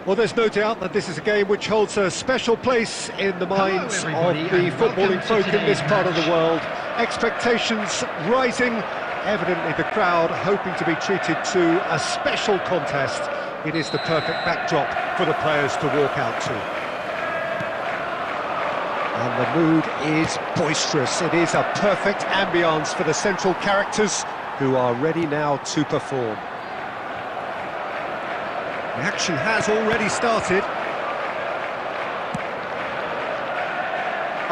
Well, there's no doubt that this is a game which holds a special place in the minds of the footballing folk in this part of the world. Expectations rising, evidently the crowd hoping to be treated to a special contest. It is the perfect backdrop for the players to walk out to. And the mood is boisterous. It is a perfect ambience for the central characters who are ready now to perform. The action has already started.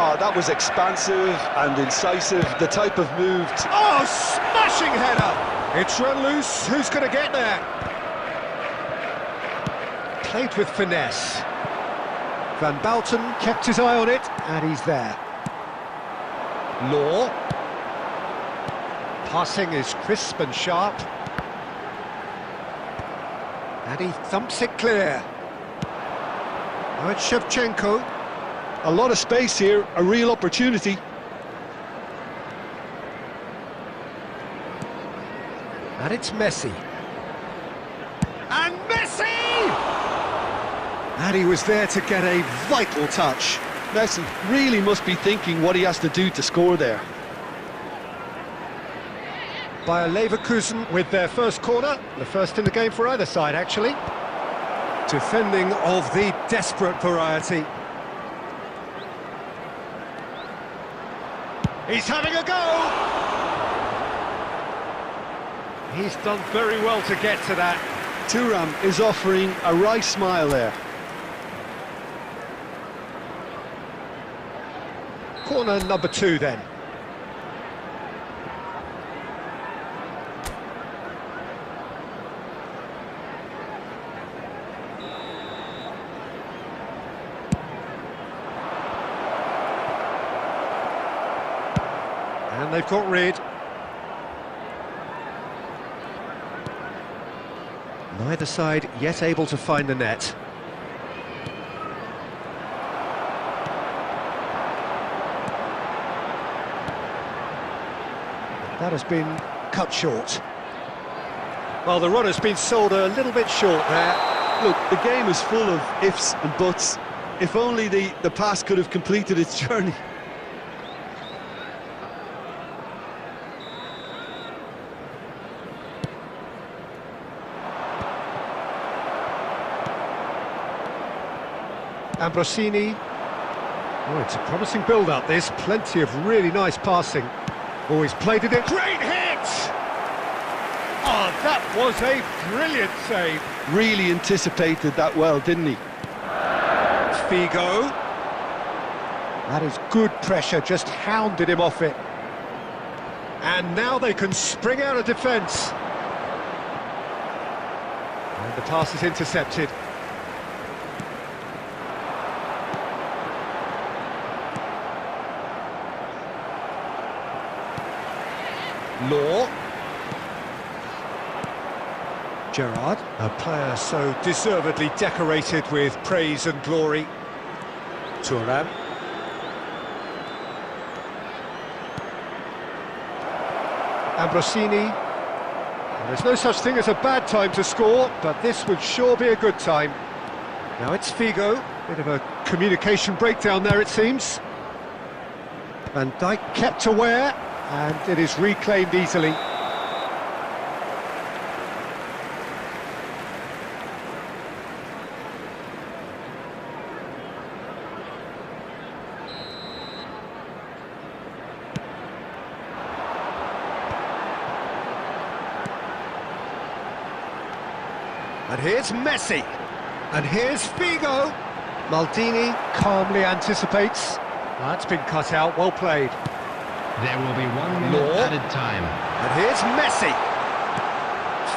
Oh, that was expansive and incisive, the type of move... Oh, smashing header! It's run loose, who's going to get there? Played with finesse. Van Bouten kept his eye on it, and he's there. Law. Passing is crisp and sharp. And he thumps it clear. Now it's Shevchenko. A lot of space here, a real opportunity. And it's Messi. And Messi! And he was there to get a vital touch. Messi really must be thinking what he has to do to score there. Bayer Leverkusen with their first corner, the first in the game for either side, actually. Defending of the desperate variety. He's having a go! He's done very well to get to that. Thuram is offering a wry smile there. Corner number 2 then. And they've got rid. Neither side yet able to find the net. That has been cut short. Well, the run has been sold a little bit short there. Look, the game is full of ifs and buts. If only the pass could have completed its journey. Ambrosini. Oh, it's a promising build-up, this. Plenty of really nice passing. Oh, he's played it in. Great hit! Oh, that was a brilliant save. Really anticipated that well, didn't he? Figo. That is good pressure, just hounded him off it. And now they can spring out of defence. And the pass is intercepted. Law. Gerrard, a player so deservedly decorated with praise and glory. Thuram. Ambrosini. There's no such thing as a bad time to score, but this would sure be a good time. Now it's Figo. Bit of a communication breakdown there, it seems. Van Dijk kept aware. And it is reclaimed easily. And here's Messi. And here's Figo. Maldini calmly anticipates. That's been cut out, well played. There will be 1 minute added time. And here's Messi.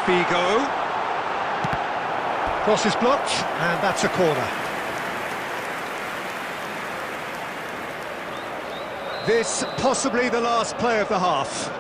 Figo. Cross is blocked, and that's a corner. This possibly the last play of the half.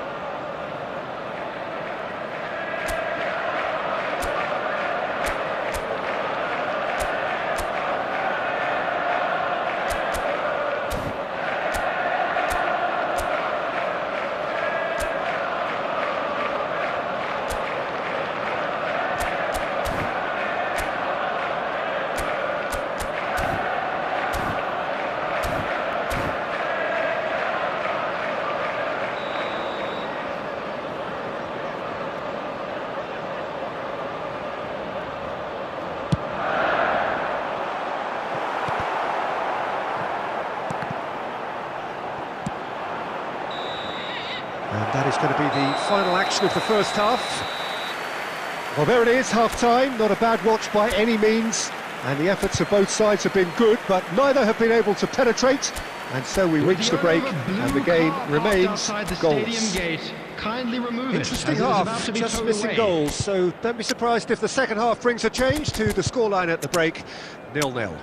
is going to be the final action of the first half. Well, there it is, half-time. Not a bad watch by any means, and the efforts of both sides have been good, but neither have been able to penetrate, and so we reach the break, and the game remains goals. Interesting half, just missing goals, so don't be surprised if the second half brings a change to the scoreline at the break, 0-0.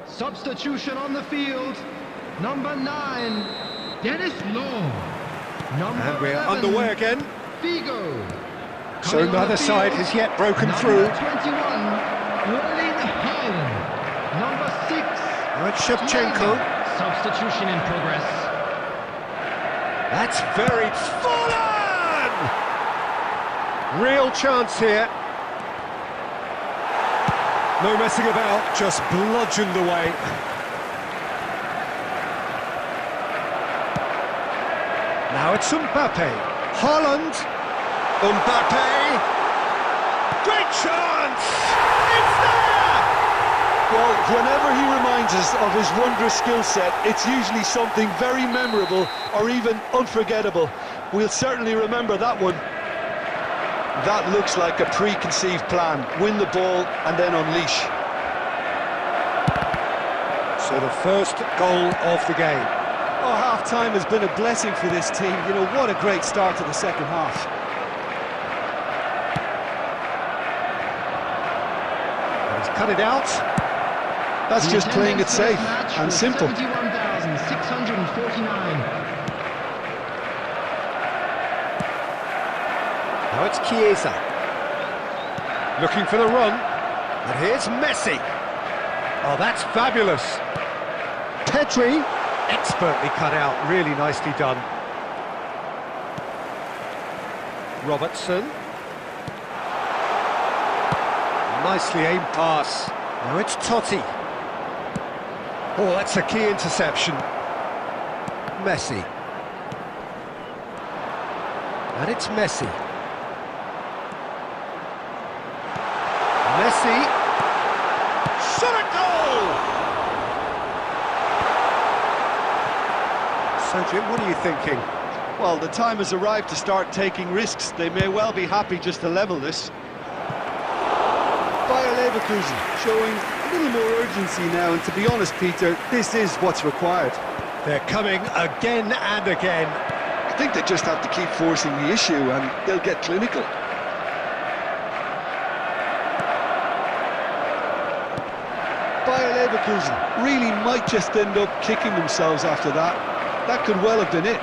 Substitution on the field, number 9, Dennis Law. And we're underway again. Figo. So neither side has yet broken through. Number 21, Erling Haaland. Number 6, Right, Shevchenko. Substitution in progress. That's very fallen! Real chance here. No messing about, just bludgeoned away. Now it's Mbappe. Haaland. Mbappe. Great chance! It's there! Well, whenever he reminds us of his wondrous skill set, it's usually something very memorable or even unforgettable. We'll certainly remember that one. That looks like a preconceived plan. Win the ball and then unleash. So the first goal of the game. Oh, half-time has been a blessing for this team. You know, what a great start to the second half. And he's cut it out. That's just playing it safe and simple. 71,649. Now it's Chiesa. Looking for the run. And here's Messi. Oh, that's fabulous. Pedri, expertly cut out, really nicely done. Robertson. Nicely aimed pass. Now it's Totti. Oh, that's a key interception. Messi. And it's Messi. Messi. Shot a goal! So, Jim, what are you thinking? Well, the time has arrived to start taking risks. They may well be happy just to level this. Bayer Leverkusen showing a little more urgency now, and to be honest, Peter, this is what's required. They're coming again and again. I think they just have to keep forcing the issue and they'll get clinical. Bayer Leverkusen really might just end up kicking themselves after that. That could well have been it.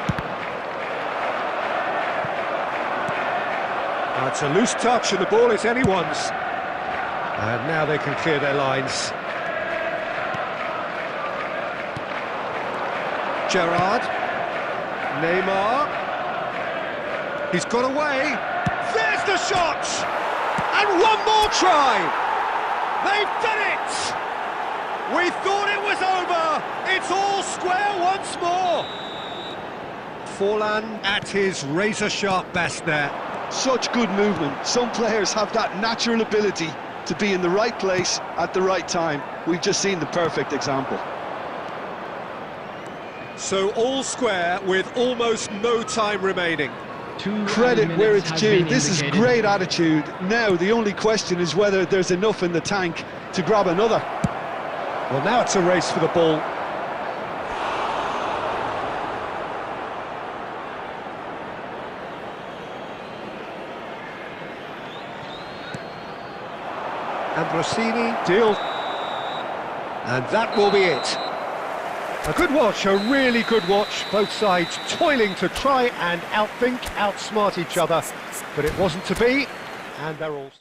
It's a loose touch and the ball is anyone's. And now they can clear their lines. Gerrard. Neymar. He's got away. There's the shot! And one more try! They've done it! We thought it was over! It's all square once more! Forlan at his razor-sharp best there. Such good movement. Some players have that natural ability to be in the right place at the right time. We've just seen the perfect example. So all square with almost no time remaining. Credit where it's due. This is great attitude. Now the only question is whether there's enough in the tank to grab another. Well, now it's a race for the ball. Ambrosini, deal. And that will be it. A good watch, a really good watch. Both sides toiling to try and outthink, outsmart each other. But it wasn't to be, and they're all...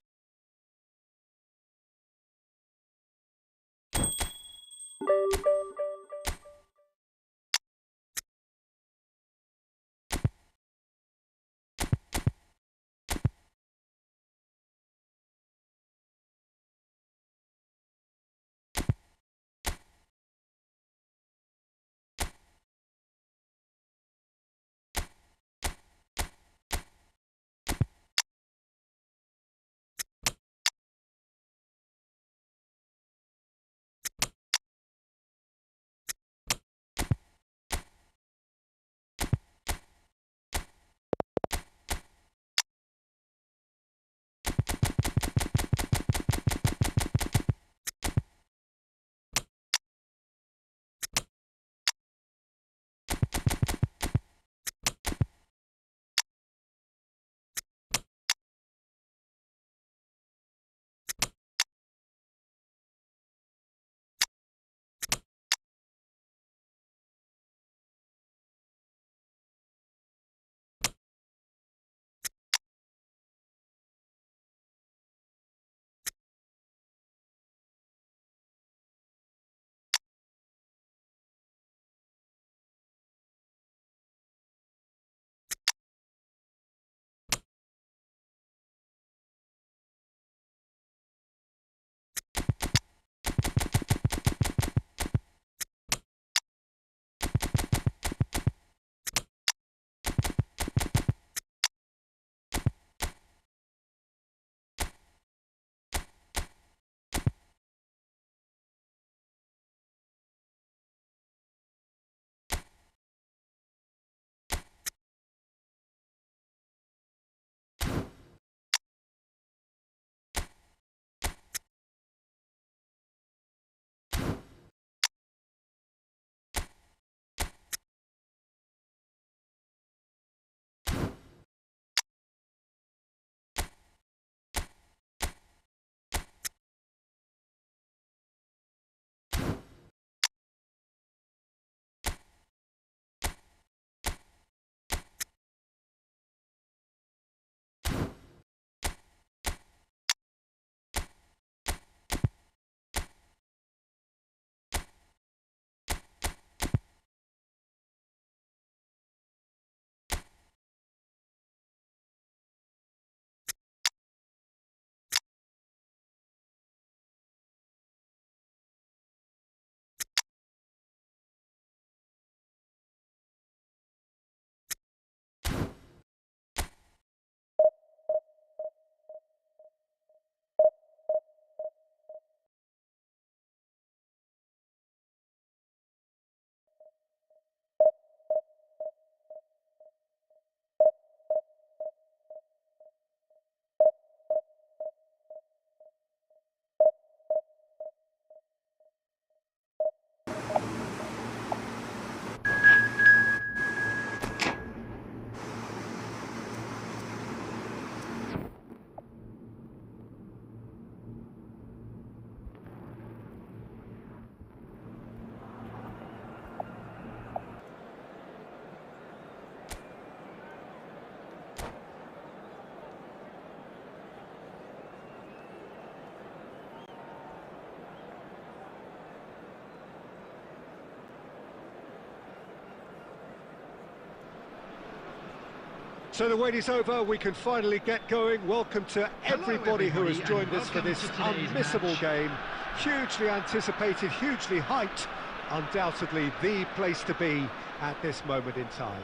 So the wait is over, we can finally get going. Welcome to everybody who has joined us for this unmissable game. Hugely anticipated, hugely hyped, undoubtedly the place to be at this moment in time.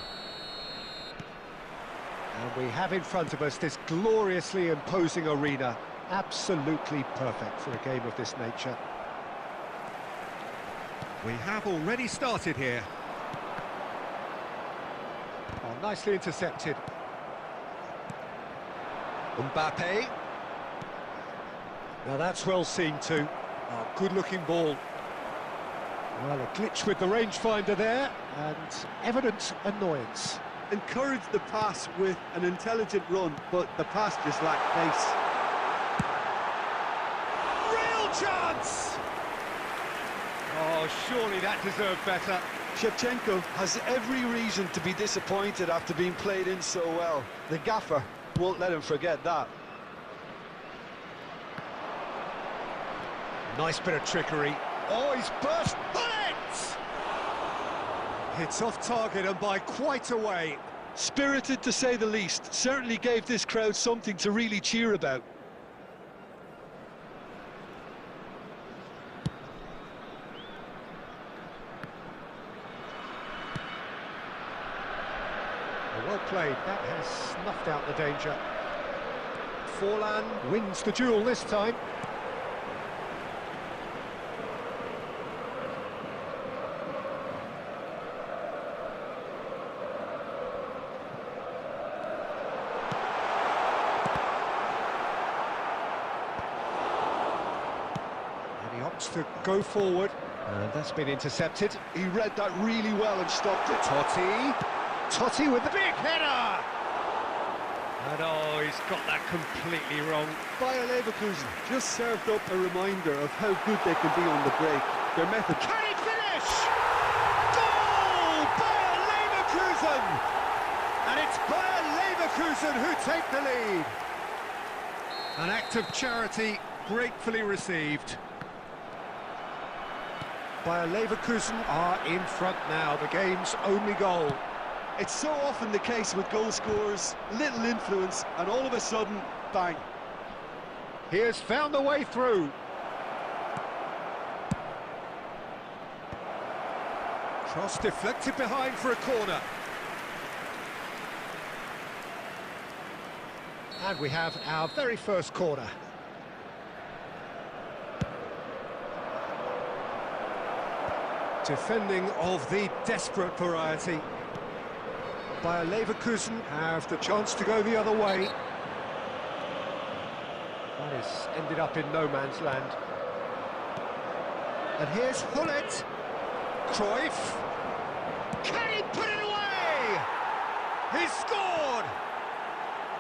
And we have in front of us this gloriously imposing arena, absolutely perfect for a game of this nature. We have already started here. Oh, nicely intercepted. Mbappe. Now that's well seen too. Oh, good-looking ball. Well, a glitch with the rangefinder there, and evident annoyance. Encouraged the pass with an intelligent run, but the pass just lacked pace. Real chance! Oh, surely that deserved better. Shevchenko has every reason to be disappointed after being played in so well. The gaffer won't let him forget that. Nice bit of trickery. Oh, he's burst. Bullet! It's off target and by quite a way. Spirited to say the least. Certainly gave this crowd something to really cheer about. Well played. That has snuffed out the danger. Forlan wins the duel this time. To go forward, and that's been intercepted. He read that really well and stopped it. Totti with the big header, and oh, he's got that completely wrong. Bayer Leverkusen just served up a reminder of how good they can be on the break. Their method. Can he finish? Goal! Bayer Leverkusen, and it's Bayer Leverkusen who take the lead. An act of charity gratefully received. Bayer Leverkusen are in front now, the game's only goal. It's so often the case with goal scorers, little influence, and all of a sudden, bang. He has found the way through. Cross deflected behind for a corner. And we have our very first corner. Defending of the desperate variety. Bayer Leverkusen have the chance to go the other way. That has ended up in no man's land. And here's Hullet. Cruyff. Can he put it away? He scored!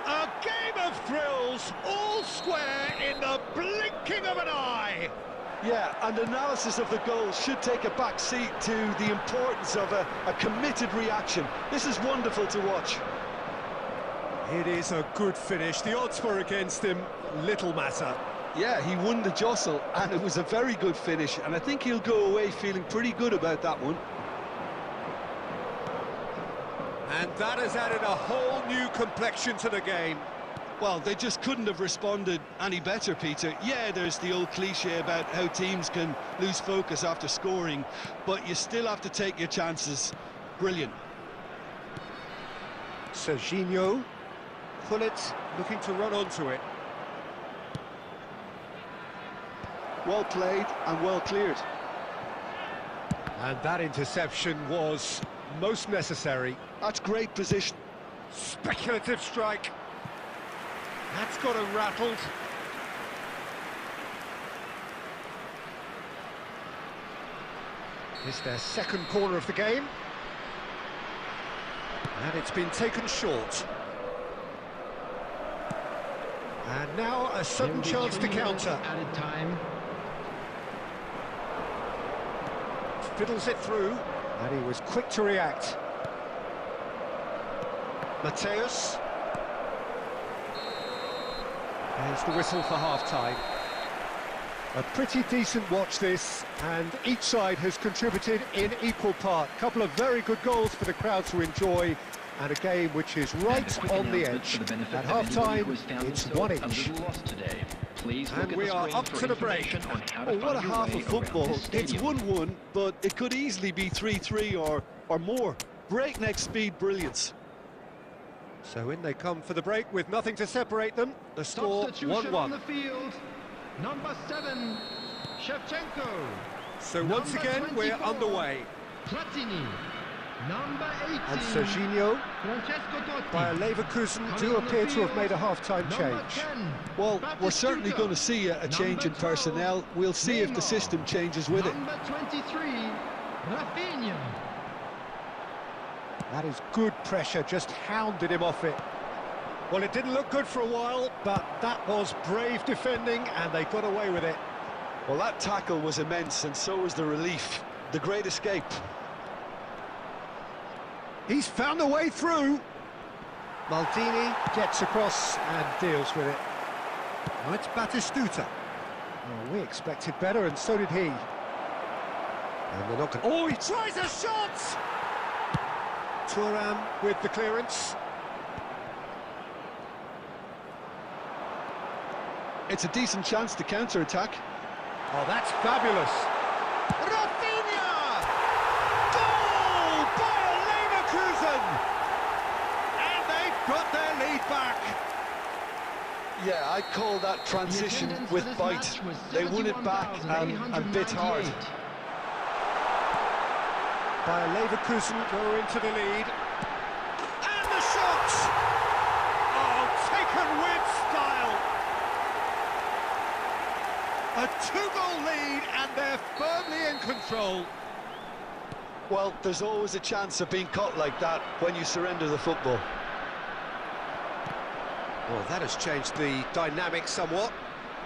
A game of thrills, all square in the blinking of an eye. Yeah, and analysis of the goal should take a back seat to the importance of a committed reaction. This is wonderful to watch. It is a good finish. The odds were against him, little matter. Yeah, he won the jostle, and it was a very good finish, and I think he'll go away feeling pretty good about that one. And that has added a whole new complexion to the game. Well, they just couldn't have responded any better, Peter. Yeah, there's the old cliche about how teams can lose focus after scoring, but you still have to take your chances. Brilliant. Serginho. Hullet looking to run onto it. Well played and well cleared. And that interception was most necessary. That's great position. Speculative strike. That's got him rattled. It's their second corner of the game. And it's been taken short. And now a sudden chance to counter. Added time. Fiddles it through, and he was quick to react. Mateus. There's the whistle for half-time. A pretty decent watch this, and each side has contributed in equal part. A couple of very good goals for the crowd to enjoy, and a game which is right on the edge. At half-time, it's 1-1. And we are up to the break. Oh, what a half of football. It's 1-1, but it could easily be 3-3 or more. Breakneck speed brilliance. So in they come for the break with nothing to separate them. The score 1-1. On the field, number 7, Shevchenko. So once again, we're underway. Platini, number 18. And Serginho, Francesco Totti. by Leverkusen, do appear to have made a half-time change. 10, Well, we're Batistuta. certainly going to see a change in Number 12, personnel. We'll see if the Neymar. system changes with it. Number 23, Rafinha. That is good pressure, just hounded him off it. Well, it didn't look good for a while, but that was brave defending, and they got away with it. Well, that tackle was immense, and so was the relief. The great escape. He's found a way through. Maldini gets across and deals with it. Now it's Batistuta. Oh, we expected better, and so did he. And they're not going. Oh, he tries a shot! Thuram with the clearance. It's a decent chance to counter-attack. Oh, that's fabulous. Rafinha! Goal by Leverkusen! And they've got their lead back. Yeah, I call that transition with bite. They won it back and bit hard. By Leverkusen go into the lead. And the shot! Oh, taken with style. A 2-goal lead, and they're firmly in control. Well, there's always a chance of being caught like that when you surrender the football. Well, that has changed the dynamic somewhat.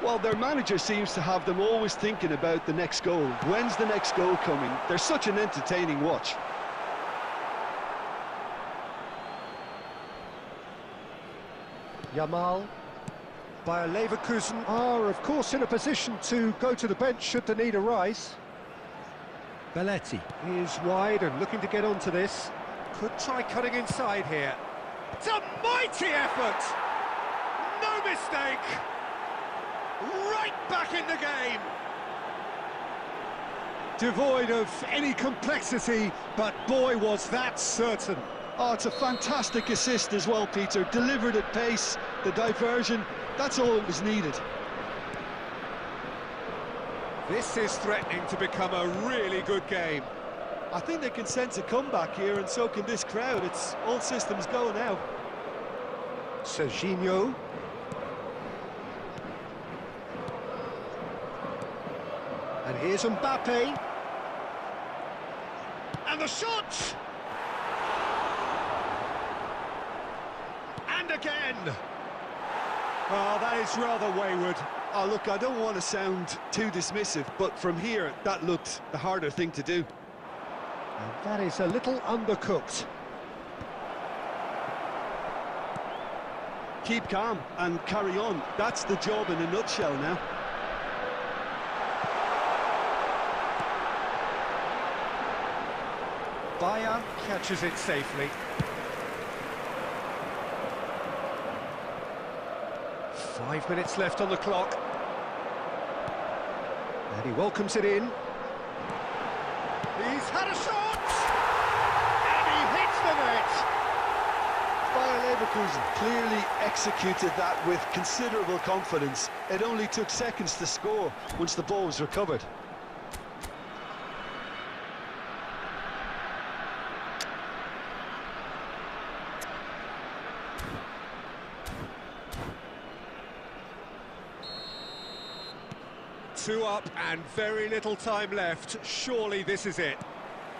Well, their manager seems to have them always thinking about the next goal. When's the next goal coming? They're such an entertaining watch. Yamal, by Leverkusen, are of course in a position to go to the bench should the need arise. Belletti is wide and looking to get onto this. Could try cutting inside here. It's a mighty effort! No mistake! Right back in the game! Devoid of any complexity, but boy was that certain. Oh, it's a fantastic assist as well, Peter. Delivered at pace, the diversion, that's all that was needed. This is threatening to become a really good game. I think they can sense a comeback here, and so can this crowd. It's all systems go now. Serginho. And here's Mbappe. And the shot! And again! Oh, that is rather wayward. Oh, look, I don't want to sound too dismissive, but from here, that looked the harder thing to do. And that is a little undercooked. Keep calm and carry on. That's the job in a nutshell now. Bayer catches it safely. 5 minutes left on the clock. And he welcomes it in. He's had a shot! And he hits the net! Bayer Leverkusen clearly executed that with considerable confidence. It only took seconds to score once the ball was recovered. Two up and very little time left. Surely this is it.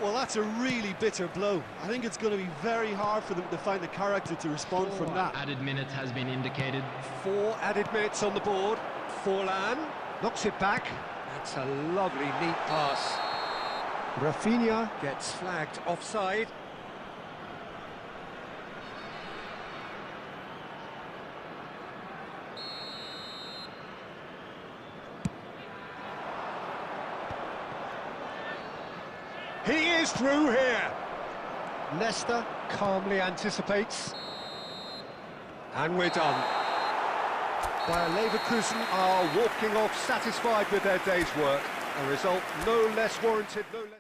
Well, that's a really bitter blow. I think it's going to be very hard for them to find the character to respond from that. Added minutes has been indicated. 4 added minutes on the board. Forlan knocks it back. That's a lovely, neat pass. Rafinha gets flagged offside. He is through here. Nesta calmly anticipates. And we're done. While Leverkusen are walking off satisfied with their day's work. A result no less warranted, no less...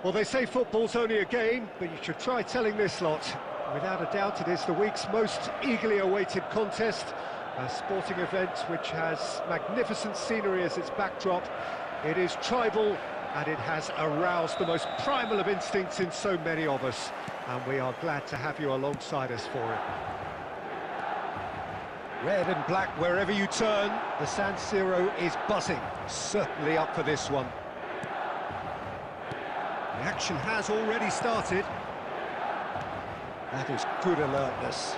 Well, they say football's only a game, but you should try telling this lot. Without a doubt, it is the week's most eagerly awaited contest, a sporting event which has magnificent scenery as its backdrop. It is tribal, and it has aroused the most primal of instincts in so many of us, and we are glad to have you alongside us for it. Red and black wherever you turn, the San Siro is buzzing, certainly up for this one. The action has already started. That is good alertness.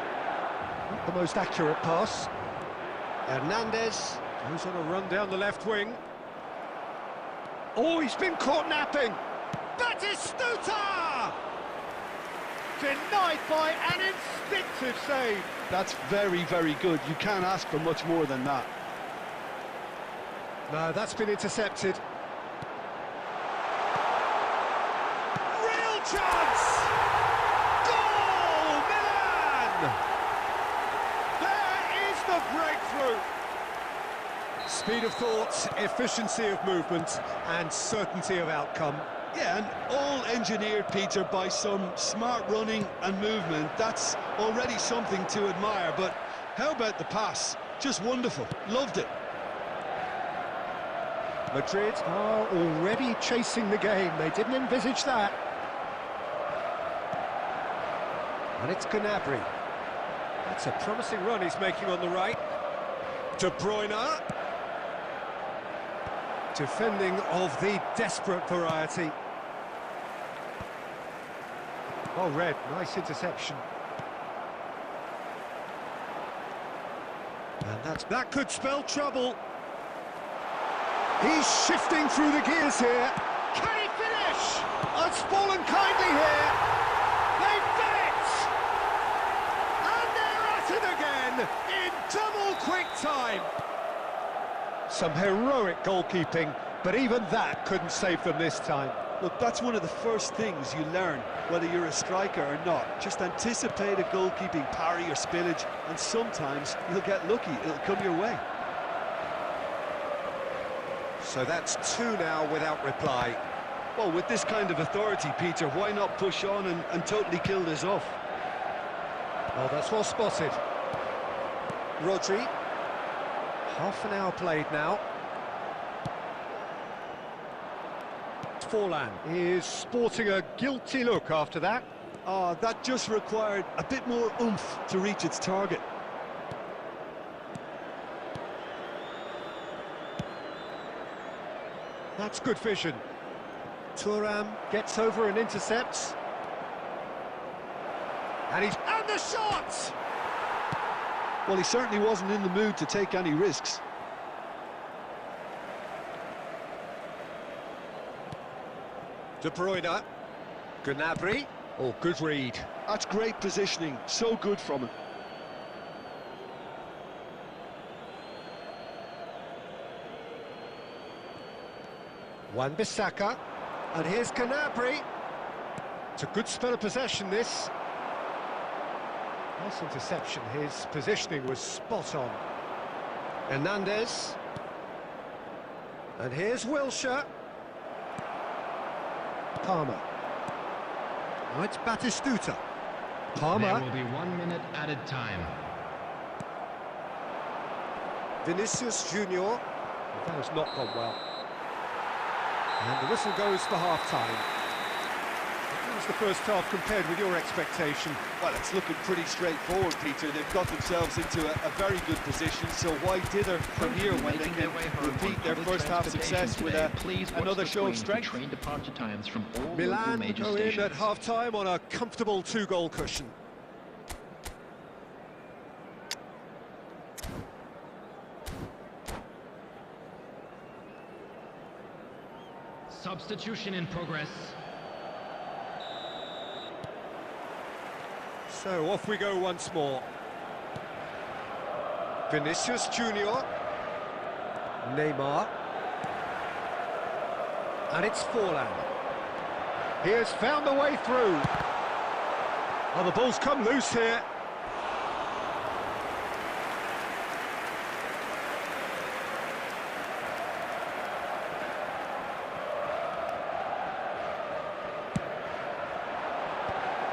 Not the most accurate pass. Hernandez goes on a run down the left wing. Oh, he's been caught napping. Batistuta! Denied by an instinctive save. That's very, very good. You can't ask for much more than that. No, that's been intercepted. Chance! Goal, Milan! There is the breakthrough. Speed of thought, efficiency of movement, and certainty of outcome. Yeah, and all engineered, Peter, by some smart running and movement. That's already something to admire, but how about the pass? Just wonderful. Loved it. Madrid are already chasing the game. They didn't envisage that. And it's Gnabry. That's a promising run he's making on the right. De Bruyne. Defending of the desperate variety. Oh, Red, nice interception. And that could spell trouble. He's shifting through the gears here. Can he finish? It's fallen kindly here. They've done it! And they're at it again in double quick time. Some heroic goalkeeping, but even that couldn't save them this time. Look, that's one of the first things you learn, whether you're a striker or not. Just anticipate a goalkeeping parry or spillage, and sometimes you'll get lucky, it'll come your way. So that's 2 now without reply. Well, with this kind of authority, Peter, why not push on and totally kill this off? Oh, that's well spotted. Rodri. Half an hour played now. Forlan is sporting a guilty look after that. That just required a bit more oomph to reach its target. That's good vision. Thuram gets over and intercepts. And the shot! Well, he certainly wasn't in the mood to take any risks. De Bruyne. Gnabry. Oh, good read. That's great positioning, so good from him. Wan-Bissaka. And here's Gnabry. It's a good spell of possession, this. Nice interception, his positioning was spot on. Hernandez. And here's Wilshere. Palmer. Now it's Batistuta. Palmer. There will be 1 minute added time. Vinicius Junior. That has not gone well. And the whistle goes for half-time. How was the first half compared with your expectation? Well, it's looking pretty straightforward, Peter. They've got themselves into a very good position, so why dither from here when they can repeat their first half success with another show of strength? Train departure times from all Milan major go stations. in at half-time on a comfortable 2-goal cushion. Substitution in progress. So off we go once more. Vinicius Junior. Neymar. And it's Forlan. He has found the way through. Oh, the ball's come loose here.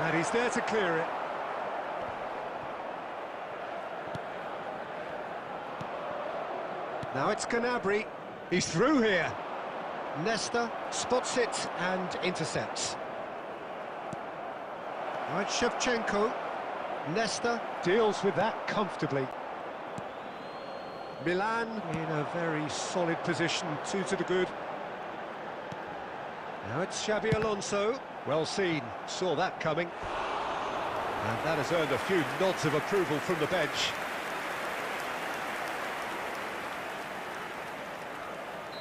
And he's there to clear it. Now it's Gnabry. He's through here. Nesta spots it and intercepts. Now it's Shevchenko. Nesta deals with that comfortably. Milan in a very solid position, 2 to the good. Now it's Xabi Alonso. Well seen, saw that coming. And that has earned a few nods of approval from the bench.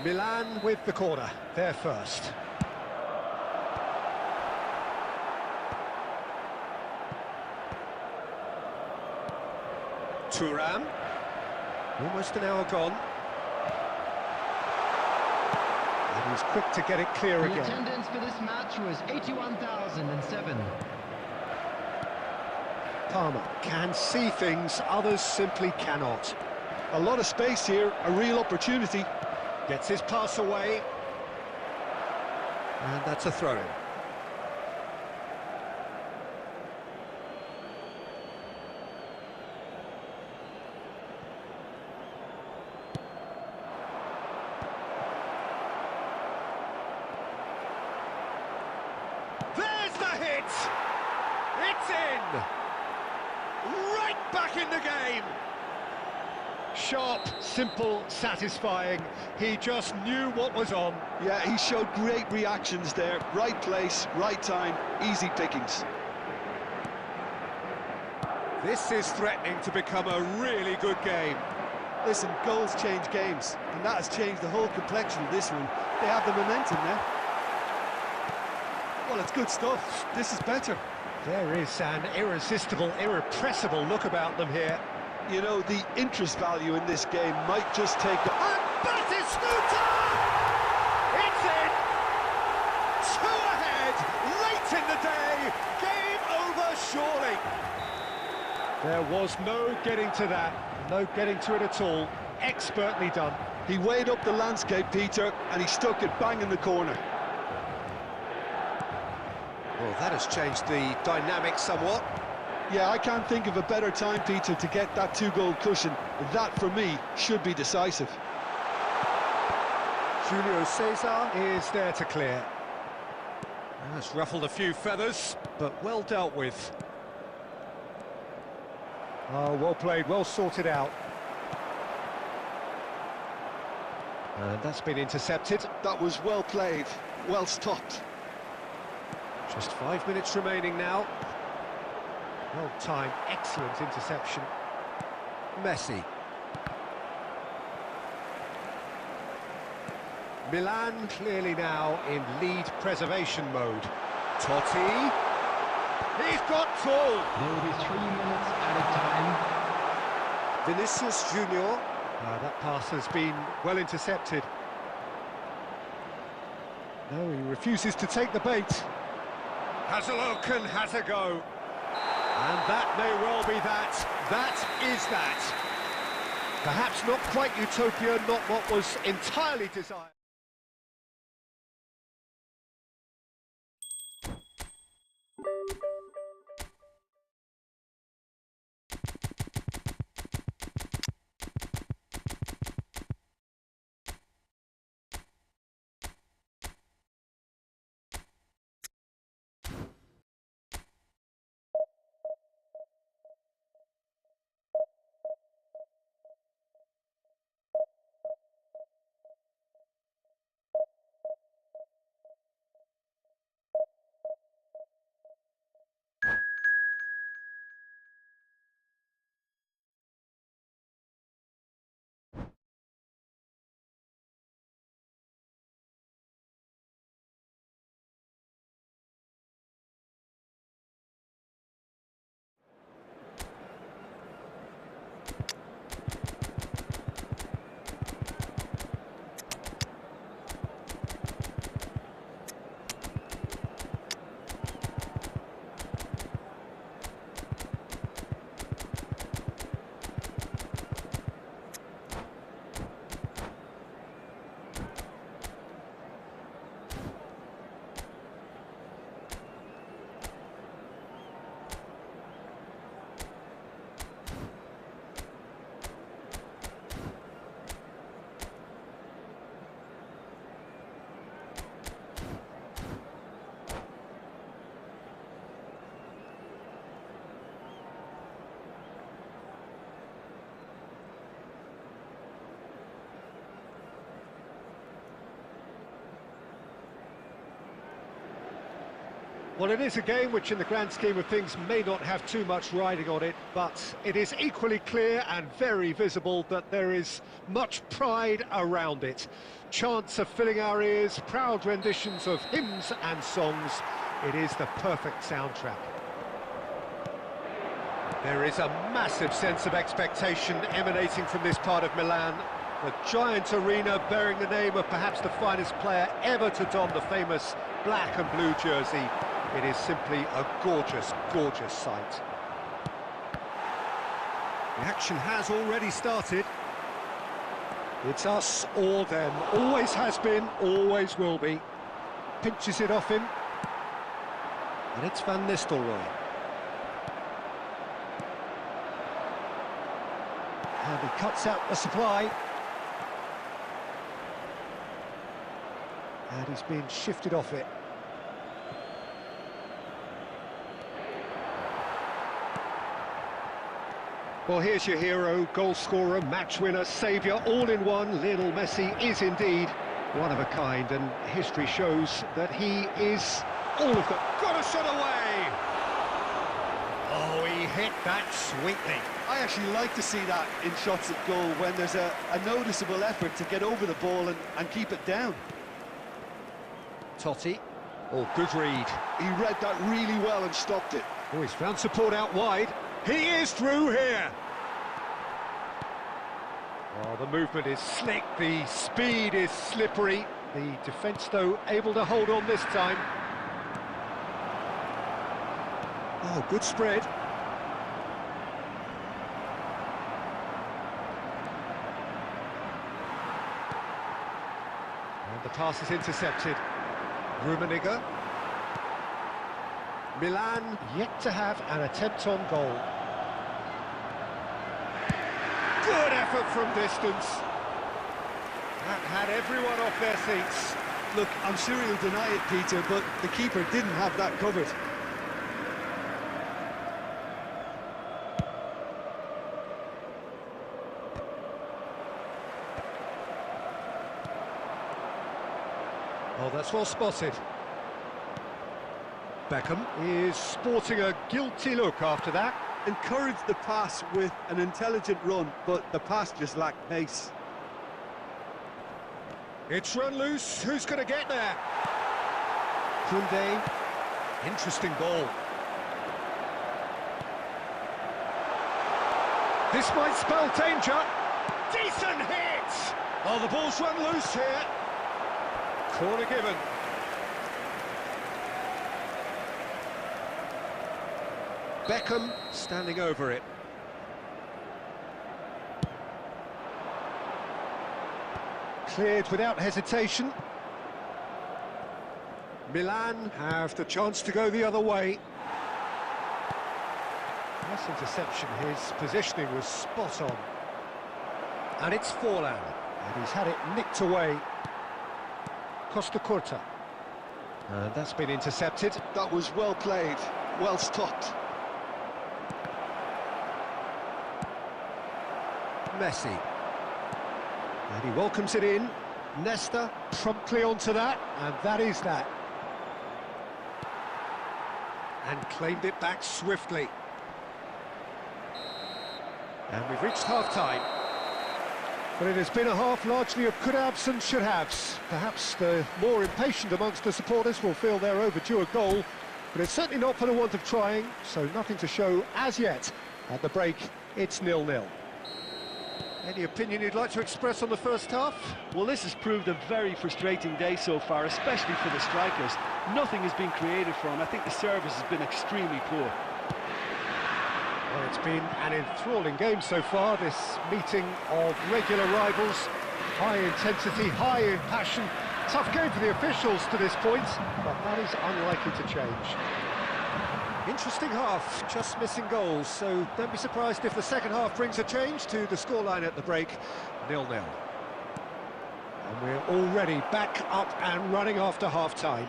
Milan with the corner, they're first. Thuram. Almost an hour gone. And he's quick to get it clear The again. attendance for this match was 81,007. Palmer can see things others simply cannot. A lot of space here, a real opportunity. Gets his pass away. And that's a throw-in. There's the hit! It's in! Right back in the game! Sharp, simple, satisfying. He just knew what was on. Yeah, he showed great reactions there. Right place, right time, easy pickings. This is threatening to become a really good game. Listen, goals change games, and that has changed the whole complexion of this one. They have the momentum now. Well, it's good stuff. This is better. There is an irresistible, irrepressible look about them here. You know, the interest value in this game might just take... And Batistuta! It's in! late in the day. Game over, surely. There was no getting to that, no getting to it at all. Expertly done. He weighed up the landscape, Peter, and he stuck it bang in the corner. Well, that has changed the dynamic somewhat. Yeah, I can't think of a better time, Peter, to get that two-goal cushion. That, for me, should be decisive. Julio Cesar is there to clear. That's ruffled a few feathers, but well dealt with. Oh, well played, well sorted out. And that's been intercepted. That was well played, well stopped. Just 5 minutes remaining now. Well timed, excellent interception. Messi. Milan clearly now in lead preservation mode. Totti. He's got full. There will be 3 minutes at a time. Vinicius Junior. That pass has been well intercepted. No, he refuses to take the bait. Has a look and has a go. And that may well be that. That is that. Perhaps not quite utopia, not what was entirely desired. Well, it is a game which, in the grand scheme of things, may not have too much riding on it, but it is equally clear and very visible that there is much pride around it. Chants are filling our ears, proud renditions of hymns and songs. It is the perfect soundtrack. There is a massive sense of expectation emanating from this part of Milan. The giant arena bearing the name of perhaps the finest player ever to don the famous black and blue jersey. It is simply a gorgeous, gorgeous sight. The action has already started. It's us or them. Always has been, always will be. Pinches it off him. And it's Van Nistelrooy. And he cuts out the supply. And he's being shifted off it. Well, here's your hero, goal scorer, match winner, saviour, all in one. Lionel Messi is indeed one of a kind, and history shows that he is all of them. Got a shot away! Oh, he hit that sweetly. I actually like to see that in shots at goal when there's a noticeable effort to get over the ball and keep it down. Totti. Oh, good read. He read that really well and stopped it. Oh, he's found support out wide. He is through here. Oh, the movement is slick, the speed is slippery. The defence, though, able to hold on this time. Oh, good spread. And the pass is intercepted. Rummenigge. Milan yet to have an attempt on goal. Good effort from distance. That had everyone off their seats. Look, I'm sure he'll deny it, Peter, but the keeper didn't have that covered. Oh, that's well spotted. Beckham is sporting a guilty look after that. Encouraged the pass with an intelligent run, but the pass just lacked pace. It's run loose. Who's going to get there? Koundé. Interesting ball. This might spell danger. Decent hit! Oh, the ball's run loose here. Corner given. Beckham standing over it. Cleared without hesitation. Milan have the chance to go the other way. Nice interception, his positioning was spot on. And it's Forlan, and he's had it nicked away. Costa Curta. And that's been intercepted. That was well played, well stopped. Messi. And he welcomes it in. Nesta promptly onto that, and that is that. And claimed it back swiftly. And we've reached half-time. But it has been a half largely of could-haves and should-haves. Perhaps the more impatient amongst the supporters will feel they're overdue a goal, but it's certainly not for the want of trying, so nothing to show as yet. At the break, it's 0-0. Any opinion you'd like to express on the first half? Well, this has proved a very frustrating day so far, especially for the strikers. Nothing has been created for them. I think the service has been extremely poor. Well, it's been an enthralling game so far, this meeting of regular rivals. High intensity, high in passion. Tough game for the officials to this point, but that is unlikely to change. Interesting half, just missing goals, so don't be surprised if the second half brings a change to the scoreline at the break, 0-0. And we're already back up and running after half-time.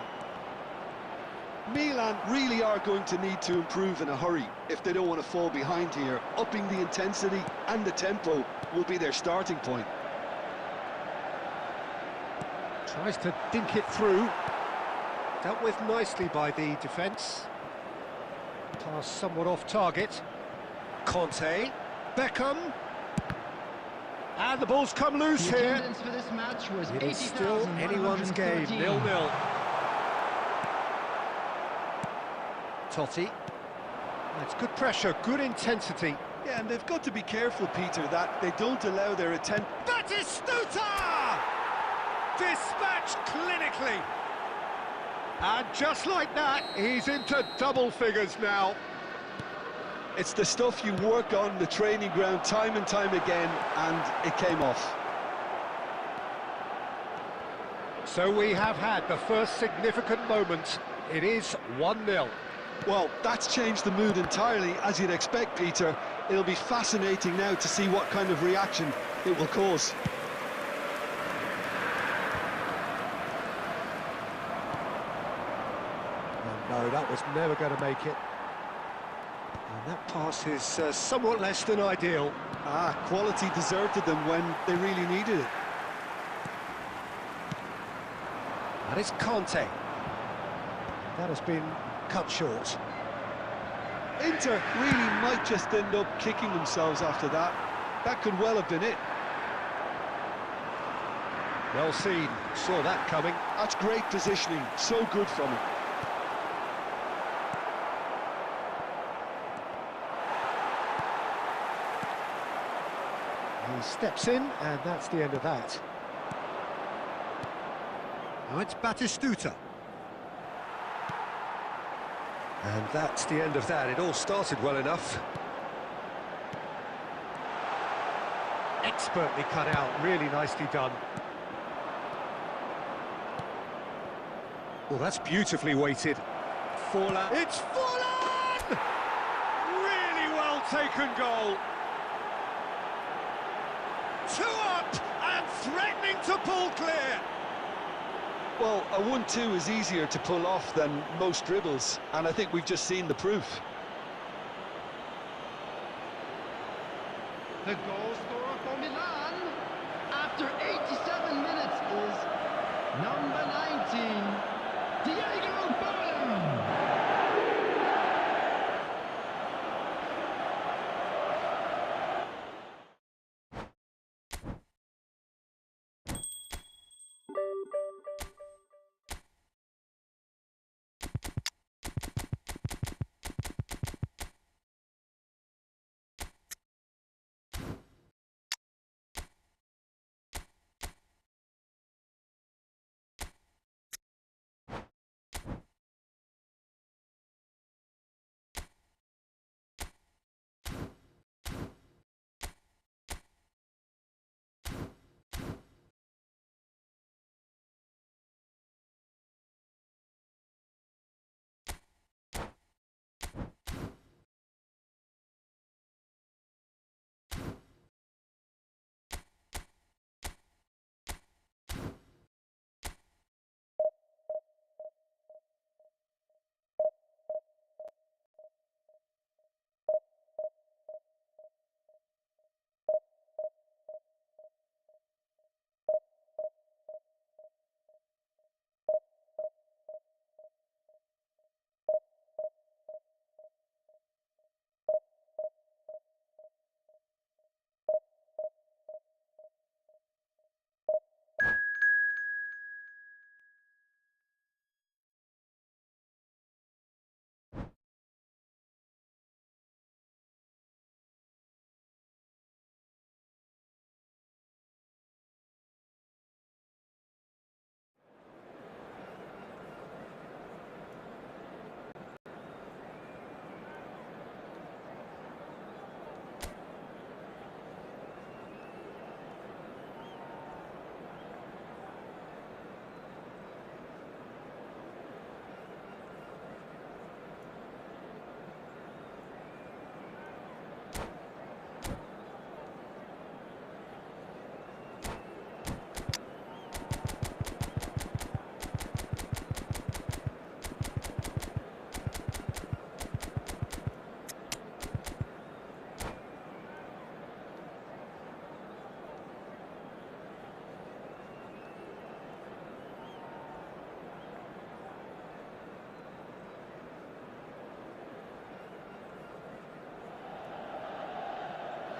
Milan really are going to need to improve in a hurry if they don't want to fall behind here. Upping the intensity and the tempo will be their starting point. Tries to dink it through. Dealt with nicely by the defence. Pass somewhat off target. Conte. Beckham. And the ball's come loose The here. attendance for this match was It is still anyone's game, 0-0. Totti. That's good pressure, good intensity. Yeah, and they've got to be careful, Peter, that they don't allow their attempt. Batistuta! Dispatched clinically. And just like that, he's into double figures now. It's the stuff you work on the training ground time and time again, and it came off. So we have had the first significant moment. It is 1-0. Well, that's changed the mood entirely, as you'd expect, Peter. It'll be fascinating now to see what kind of reaction it will cause. No, that was never going to make it. And that pass is somewhat less than ideal. Quality deserted them when they really needed it. And it's Conte. That has been cut short. Inter really might just end up kicking themselves after that. That could well have been it. Well seen, saw that coming. That's great positioning, so good from him. He steps in, and that's the end of that. Now it's Batistuta. And that's the end of that. It all started well enough. Expertly cut out, really nicely done. Well, that's beautifully weighted. Forlan. It's Forlan! Really well taken goal. 2 up and threatening to pull clear. Well, a 1-2 is easier to pull off than most dribbles, and I think we've just seen the proof. The goal scorer for Milan after 87 minutes is number 19, Diego Forlan.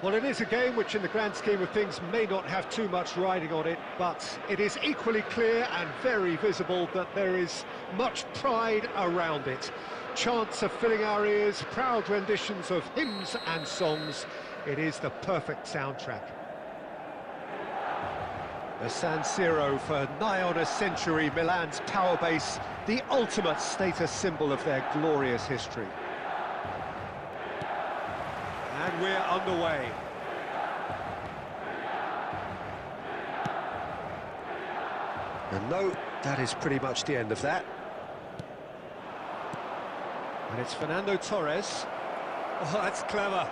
Well, it is a game which in the grand scheme of things may not have too much riding on it, but it is equally clear and very visible that there is much pride around it. Chants are filling our ears, proud renditions of hymns and songs. It is the perfect soundtrack. The San Siro for nigh on a century, Milan's power base, the ultimate status symbol of their glorious history. And we're underway. And no, that is pretty much the end of that. And it's Fernando Torres. Oh, that's clever.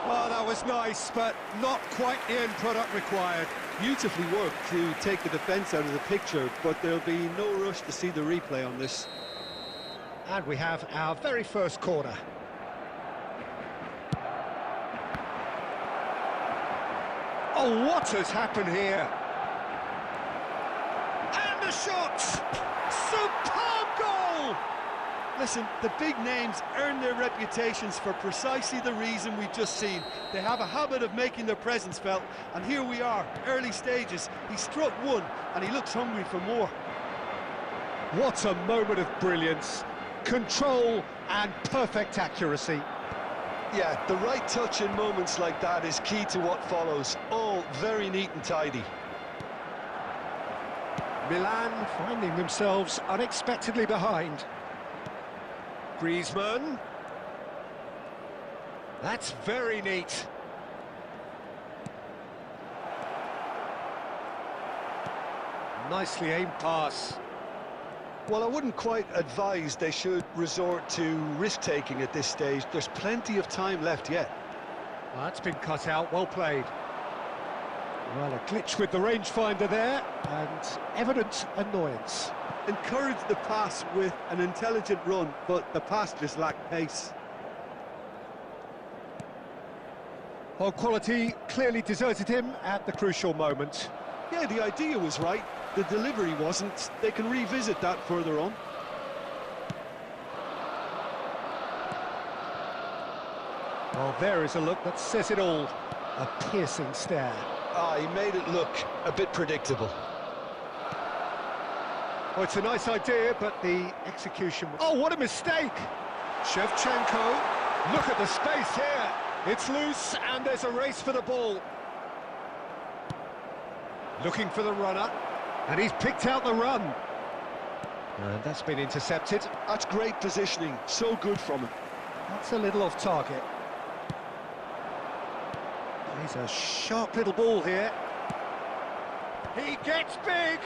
Oh, that was nice, but not quite the end product required. Beautifully worked to take the defence out of the picture, but there'll be no rush to see the replay on this. And we have our very first corner. Oh, what has happened here? And the shot! Superb goal! Listen, the big names earn their reputations for precisely the reason we've just seen. They have a habit of making their presence felt, and here we are, early stages. He struck one, and he looks hungry for more. What a moment of brilliance. Control and perfect accuracy. Yeah, the right touch in moments like that is key to what follows. All very neat and tidy. Milan finding themselves unexpectedly behind. Griezmann. That's very neat. Nicely aimed pass. Well, I wouldn't quite advise they should resort to risk-taking at this stage. There's plenty of time left yet. Well, that's been cut out, well played. Well, a glitch with the rangefinder there, and evident annoyance. Encourage the pass with an intelligent run, but the pass just lacked pace. Well, quality clearly deserted him at the crucial moment. Yeah, the idea was right, the delivery wasn't. They can revisit that further on. Well, there is a look that says it all. A piercing stare. Ah, he made it look a bit predictable. Well, it's a nice idea, but the execution... Oh, what a mistake! Shevchenko, look at the space here. It's loose, and there's a race for the ball. Looking for the runner, and he's picked out the run. And that's been intercepted. That's great positioning, so good from him. That's a little off target. He's a sharp little ball here. He gets big!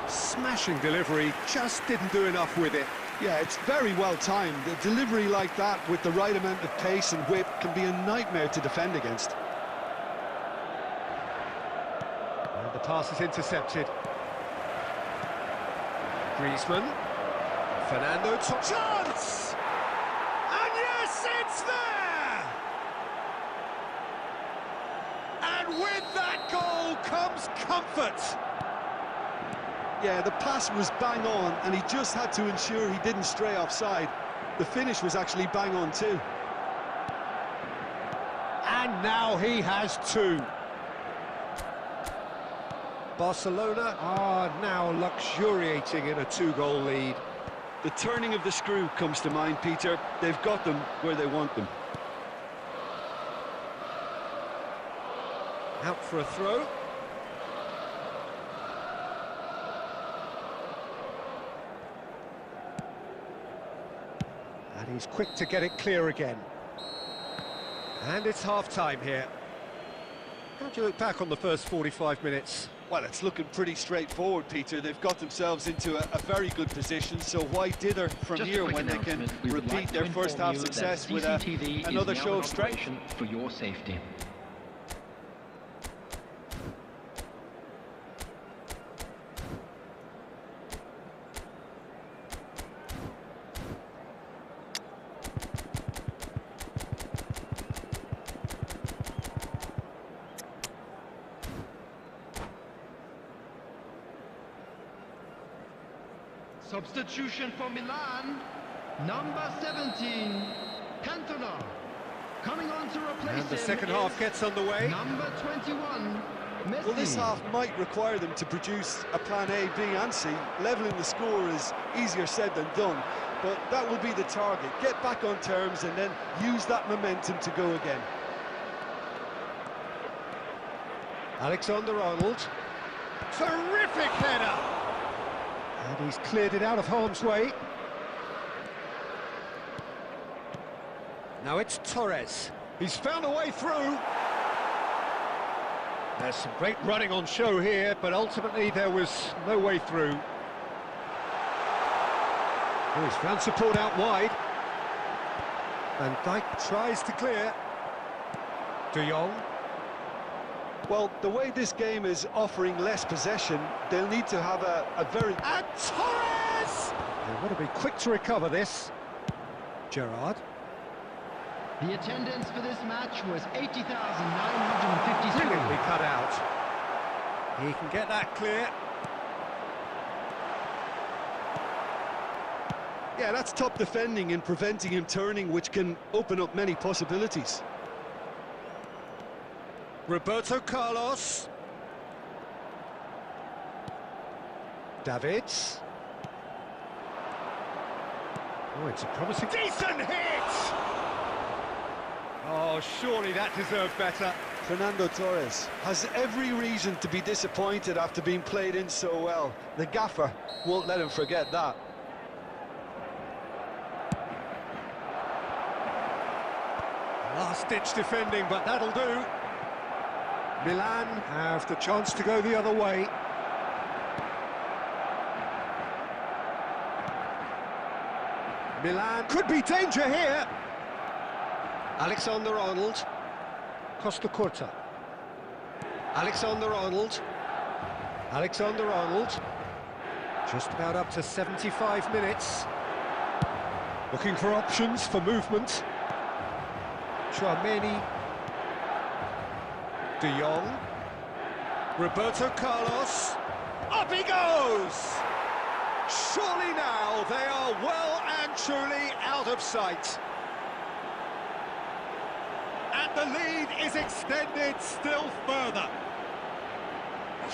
Smashing delivery, just didn't do enough with it. Yeah, it's very well timed. A delivery like that with the right amount of pace and whip can be a nightmare to defend against. And the pass is intercepted. Griezmann. Fernando, chance! And yes, it's there! And with that goal comes comfort. Yeah, the pass was bang on, and he just had to ensure he didn't stray offside. The finish was actually bang on too. And now he has two. Barcelona are now luxuriating in a two-goal lead. The turning of the screw comes to mind, Peter. They've got them where they want them. Out for a throw. And he's quick to get it clear again. And it's half-time here. How do you look back on the first 45 minutes? Well, it's looking pretty straightforward, Peter. They've got themselves into a very good position, so why dither from here when they can repeat their first half success with another show of strength? For your safety. Substitution for Milan, number 17, Cantona. Coming on to replace And the second half gets underway. Number 21, Messi. Well, this half might require them to produce a plan A, B and C. Levelling the score is easier said than done, but that will be the target. Get back on terms and then use that momentum to go again. Alexander-Arnold. Terrific header! And he's cleared it out of harm's way. Now it's Torres. He's found a way through. There's some great running on show here, but ultimately there was no way through. Oh, he's found support out wide. Van Dijk tries to clear. De Jong. Well, the way this game is offering less possession, they'll need to have a very... And Torres! They want to be quick to recover this. Gerrard. The attendance for this match was 80,952. Brilliantly cut out. He can get that clear. Yeah, that's top defending and preventing him turning, which can open up many possibilities. Roberto Carlos. Davids. Oh, it's a promising... Decent hit! Oh, surely that deserved better. Fernando Torres has every reason to be disappointed after being played in so well. The gaffer won't let him forget that. Last-ditch defending, but that'll do. Milan have the chance to go the other way. Milan could be danger here. Alexander-Arnold. Costa Curta. Alexander-Arnold. Alexander-Arnold. Just about up to 75 minutes. Looking for options for movement. Chouameni. De Jong. Roberto Carlos. Up he goes! Surely now they are well and truly out of sight. And the lead is extended still further.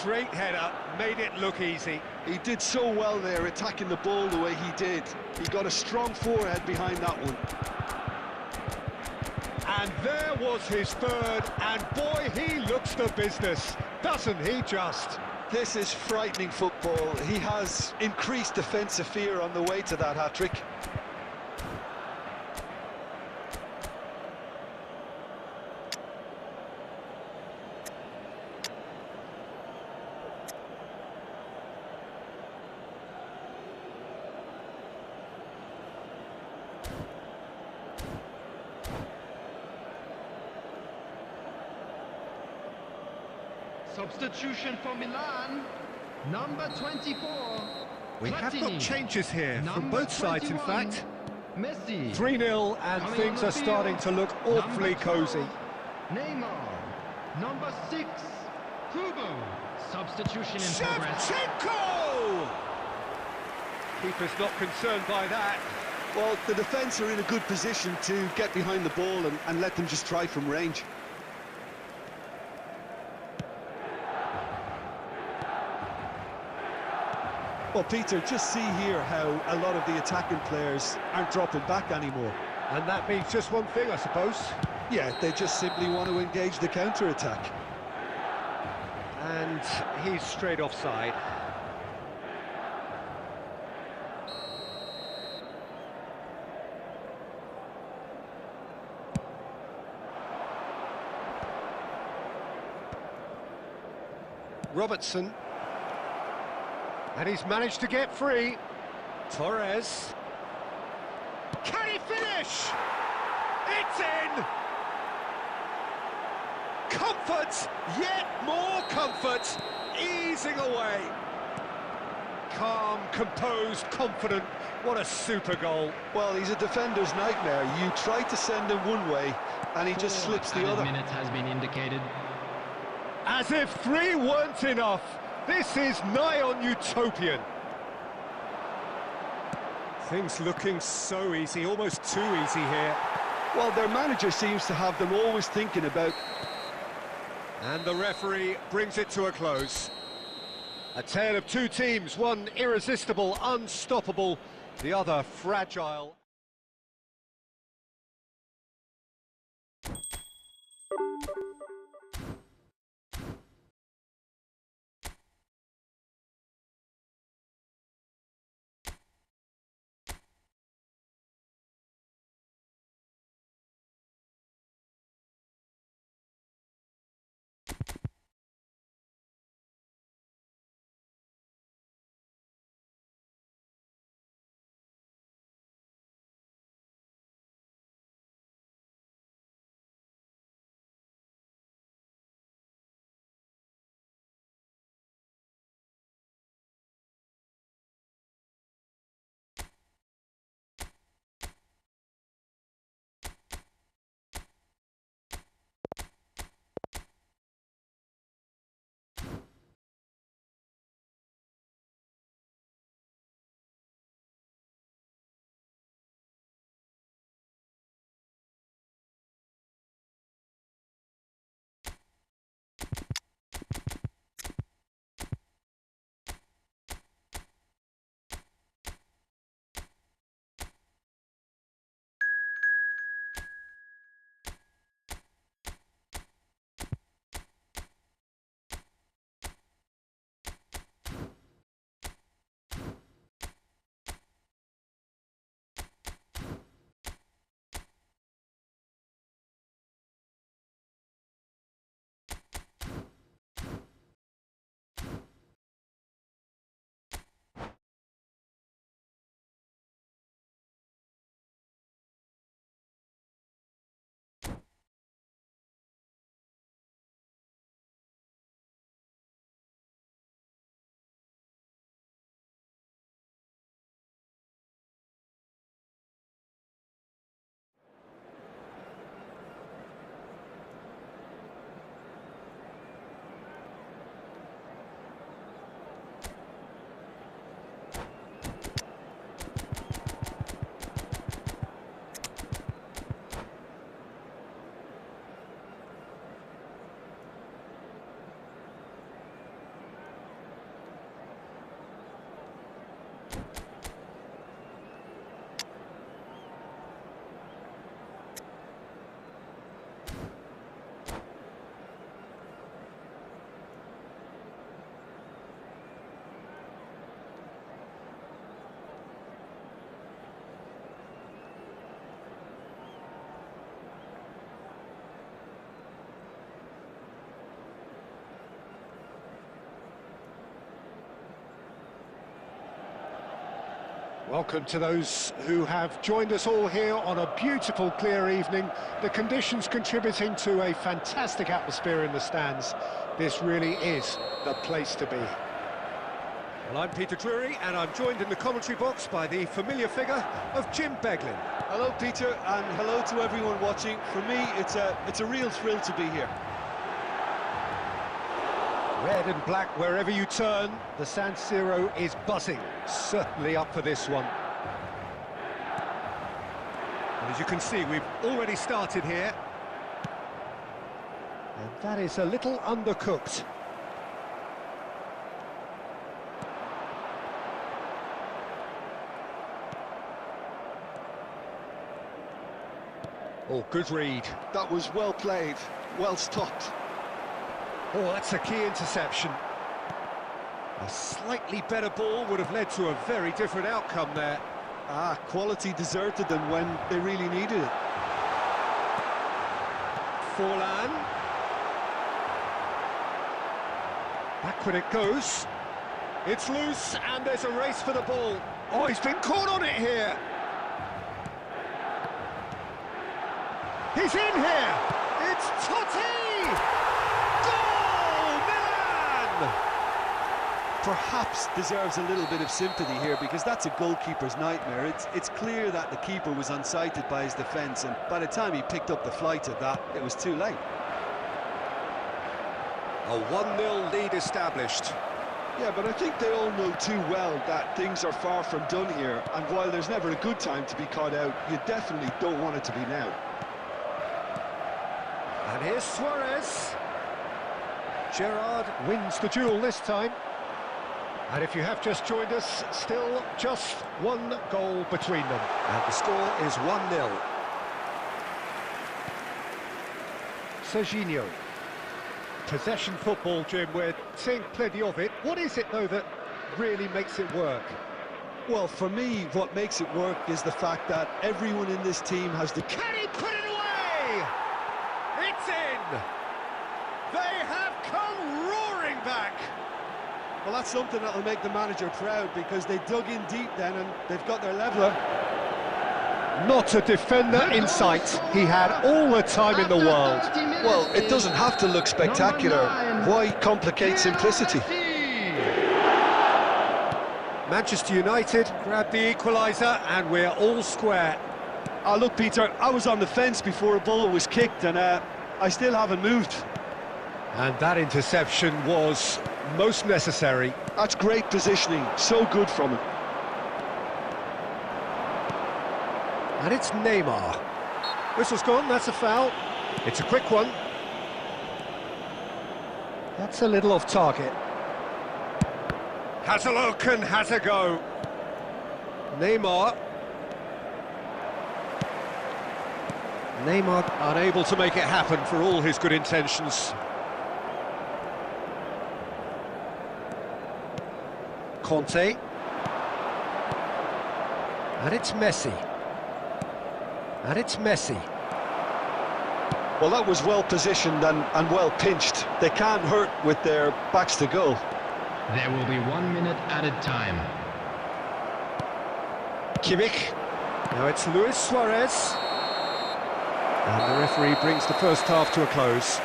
Great header, made it look easy. He did so well there, attacking the ball the way he did. He got a strong forehead behind that one. And there was his third, and boy, he looks the business, doesn't he just? This is frightening football. He has increased defensive fear on the way to that hat-trick. Substitution for Milan, number 24. We have got Platini. changes here from Number both sides, in 21, fact. Messi. 3-0, and Coming things on are the starting to field, look awfully number 12, cosy. Neymar, number 6, Kubo. Substitution in progress. Shevchenko! Keeper's not concerned by that. Well, the defence are in a good position to get behind the ball and let them just try from range. Well, Peter, just see here how a lot of the attacking players aren't dropping back anymore. And that means just one thing, I suppose. Yeah, they just simply want to engage the counter-attack. And he's straight offside. Robertson. And he's managed to get free. Torres. Can he finish? It's in! Comfort, yet more comfort, easing away. Calm, composed, confident. What a super goal. Well, he's a defender's nightmare. You try to send him one way, and he just slips the other. Minutes has been indicated. As if 3 weren't enough. This is nigh on utopian. Things looking so easy, almost too easy here. Well, their manager seems to have them always thinking about... And the referee brings it to a close. A tale of two teams, one irresistible, unstoppable, the other fragile. Welcome to those who have joined us all here on a beautiful, clear evening. The conditions contributing to a fantastic atmosphere in the stands. This really is the place to be. Well, I'm Peter Drury, and I'm joined in the commentary box by the familiar figure of Jim Beglin. Hello, Peter, and hello to everyone watching. For me, it's a real thrill to be here. Red and black wherever you turn, the San Siro is buzzing, certainly up for this one. And as you can see, we've already started here. And that is a little undercooked. Oh, good read. That was well played, well stopped. Oh, that's a key interception. A slightly better ball would have led to a very different outcome there. Quality deserted them when they really needed it. Forlan. Backward it goes. It's loose, and there's a race for the ball. Oh, he's been caught on it here. He's in here. It's Totti! Perhaps deserves a little bit of sympathy here, because that's a goalkeeper's nightmare. It's clear that the keeper was unsighted by his defence, and by the time he picked up the flight of that, it was too late. A 1-0 lead established. Yeah, but I think they all know too well that things are far from done here, and while there's never a good time to be caught out, you definitely don't want it to be now. And here's Suarez. Gerrard wins the duel this time. And if you have just joined us, still just one goal between them. And the score is 1-0. Serginho. Possession football, Jim, we're seeing plenty of it. What is it, though, that really makes it work? Well, for me, what makes it work is the fact that everyone in this team has the... Can he put it away? It's in! They have come roaring back! Well, that's something that'll make the manager proud, because they dug in deep then and they've got their leveller. Not a defender in sight. He had all the time in the world. Well, it doesn't have to look spectacular. Why complicate simplicity? Manchester United grab the equaliser, and we're all square. Look, Peter, I was on the fence before a ball was kicked, and I still haven't moved. And that interception was most necessary. That's great positioning, so good from him. And it's Neymar. Whistle's gone, that's a foul. It's a quick one. That's a little off target. Has a look and has a go. Neymar. Neymar unable to make it happen for all his good intentions. Conte. And it's Messi. And it's Messi. Well, that was well positioned and well pinched. They can't hurt with their backs to goal. There will be 1 minute added time. Kimmich. Now it's Luis Suarez. And the referee brings the first half to a close.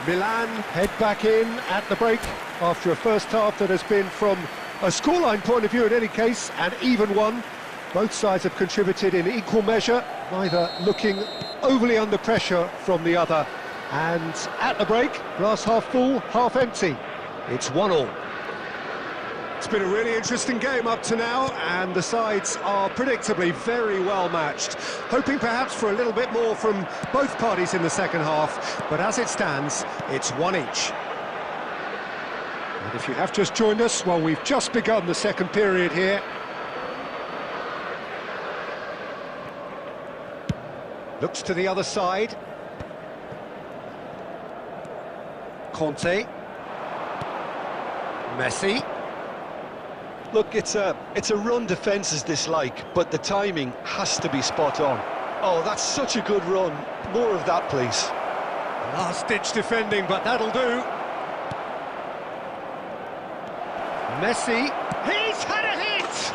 Milan head back in at the break after a first half that has been, from a scoreline point of view in any case, an even one. Both sides have contributed in equal measure, neither looking overly under pressure from the other. And at the break, glass half full, half empty. It's 1-1. It's been a really interesting game up to now, and the sides are predictably very well matched. Hoping perhaps for a little bit more from both parties in the second half, but as it stands, it's one each. And if you have just joined us, well, we've just begun the second period here. Looks to the other side. Conte. Messi. Look, it's a run defence's dislike, but the timing has to be spot on. Oh, that's such a good run. More of that, please. Last-ditch defending, but that'll do. Messi. He's had a hit!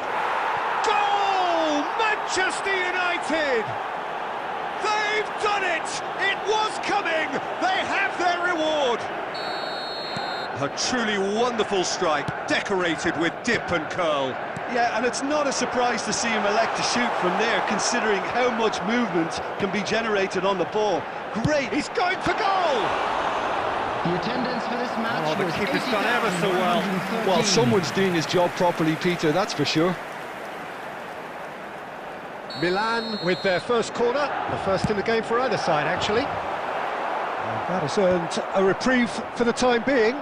Manchester United! They've done it! It was coming! They have their reward! A truly wonderful strike, decorated with dip and curl. Yeah, and it's not a surprise to see him elect to shoot from there, considering how much movement can be generated on the ball. Great! He's going for goal! The attendance for this match the was keeper's done ever so well. 80,113. Well, someone's doing his job properly, Peter, that's for sure. Milan with their first corner, the first in the game for either side, actually. And that has earned a reprieve for the time being.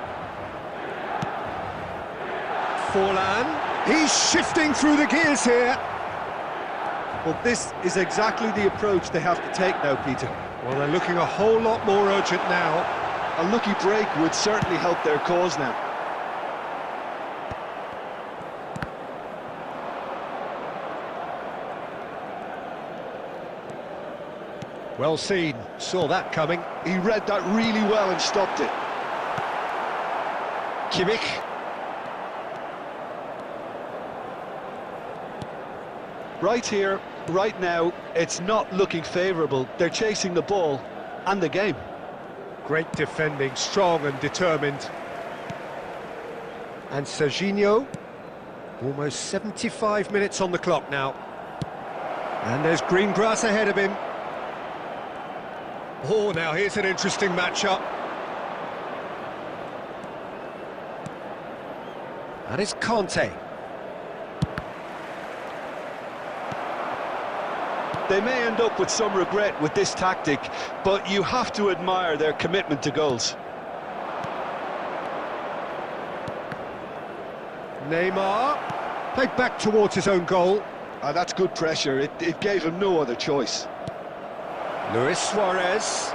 Forlan, he's shifting through the gears here. Well, this is exactly the approach they have to take now, Peter. Well, they're looking a whole lot more urgent now. A lucky break would certainly help their cause now. Well seen, saw that coming. He read that really well and stopped it. Kimmich. Right here, right now, it's not looking favourable. They're chasing the ball and the game. Great defending, strong and determined. And Serginho, almost 75 minutes on the clock now. And there's green grass ahead of him. Oh, now here's an interesting matchup. That is Conte. They may end up with some regret with this tactic, but you have to admire their commitment to goals. Neymar, played back towards his own goal. That's good pressure, it gave him no other choice. Luis Suarez.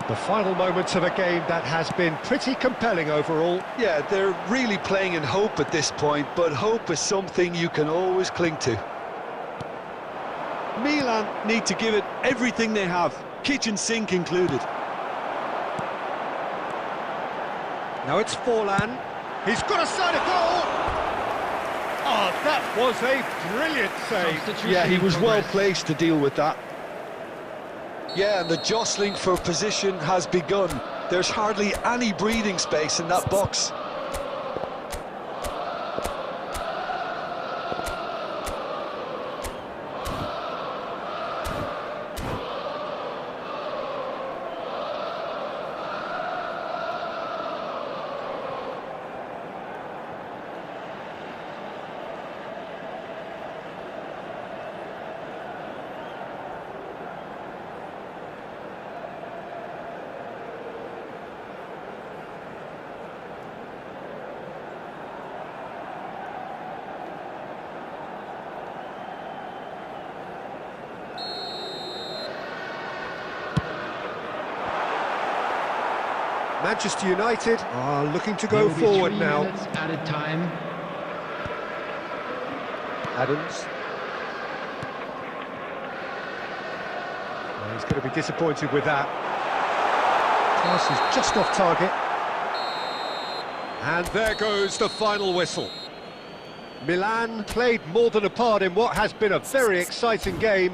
The final moments of a game that has been pretty compelling overall. Yeah, they're really playing in hope at this point, but hope is something you can always cling to. Milan need to give it everything they have, kitchen sink included. Now it's Forlan. He's got a side of goal. Oh, that was a brilliant save. Substitution Yeah, he was in well progress. placed to deal with that. Yeah, and the jostling for position has begun. There's hardly any breathing space in that box. Manchester United are looking to There go will be forward 3 now. minutes added time. Adams. Well, he's going to be disappointed with that. Pass is just off target. And there goes the final whistle. Milan played more than a part in what has been a very exciting game.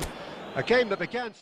A game that began...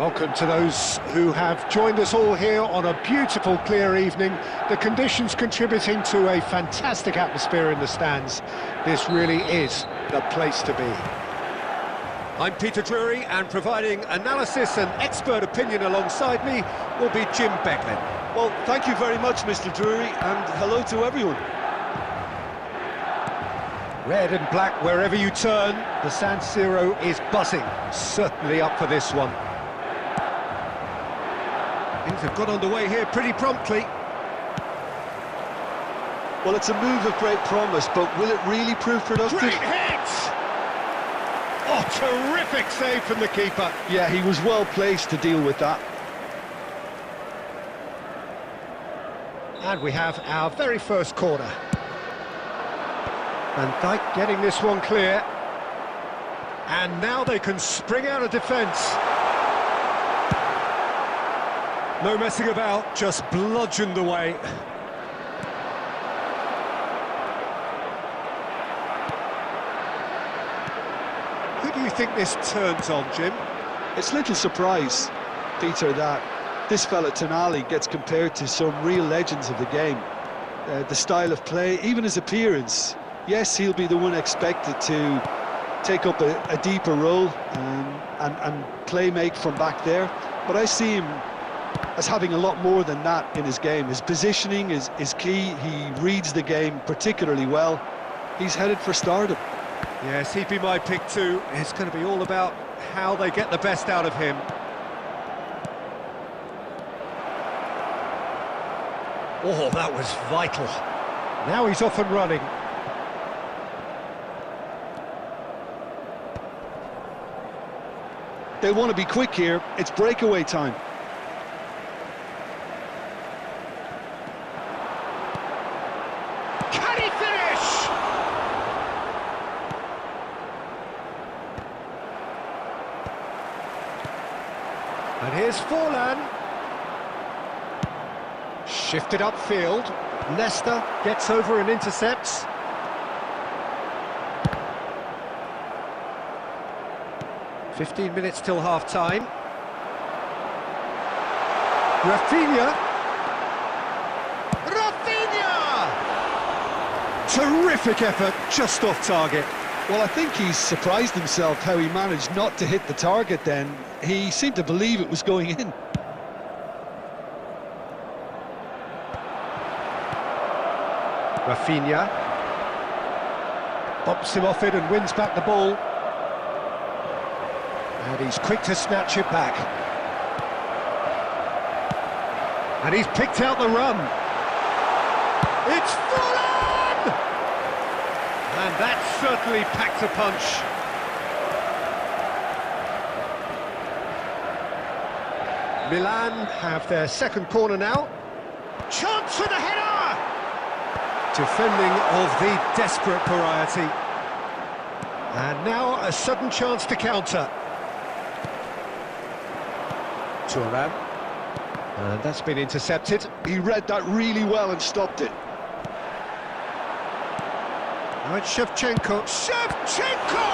Welcome to those who have joined us all here on a beautiful, clear evening. The conditions contributing to a fantastic atmosphere in the stands. This really is the place to be. I'm Peter Drury, and providing analysis and expert opinion alongside me will be Jim Becklin. Well, thank you very much, Mr. Drury, and hello to everyone. Red and black wherever you turn, the San Siro is buzzing. Certainly up for this one. Things have got underway here pretty promptly. Well, it's a move of great promise, but will it really prove productive? Great hit! Oh, terrific save from the keeper. Yeah, he was well placed to deal with that. And we have our very first corner. Van Dijk getting this one clear. And now they can spring out of defence. No messing about, just bludgeoned away. Who do you think this turns on, Jim? It's little surprise, Peter, that this fella Tonali gets compared to some real legends of the game. The style of play, even his appearance. Yes, he'll be the one expected to take up a deeper role and play make from back there. But I see him as having a lot more than that in his game. His positioning is key. He reads the game particularly well. He's headed for stardom. Yes, he'd be my pick too. It's going to be all about how they get the best out of him. Oh, that was vital. Now he's off and running. They want to be quick here. It's breakaway time. Can he finish? And here's Forlan. Shifted upfield. Leicester gets over and intercepts. "15 minutes till half-time. Rafinha! Terrific effort, just off target. Well, I think he's surprised himself how he managed not to hit the target then. He seemed to believe it was going in. Rafinha bumps him off it and wins back the ball. And he's quick to snatch it back. And he's picked out the run. It's Forlan! And that certainly packed a punch. Milan have their second corner now. Chance for the header! Defending of the desperate variety. And now a sudden chance to counter. Turan. And that's been intercepted. He read that really well and stopped it. Now it's Shevchenko. Shevchenko!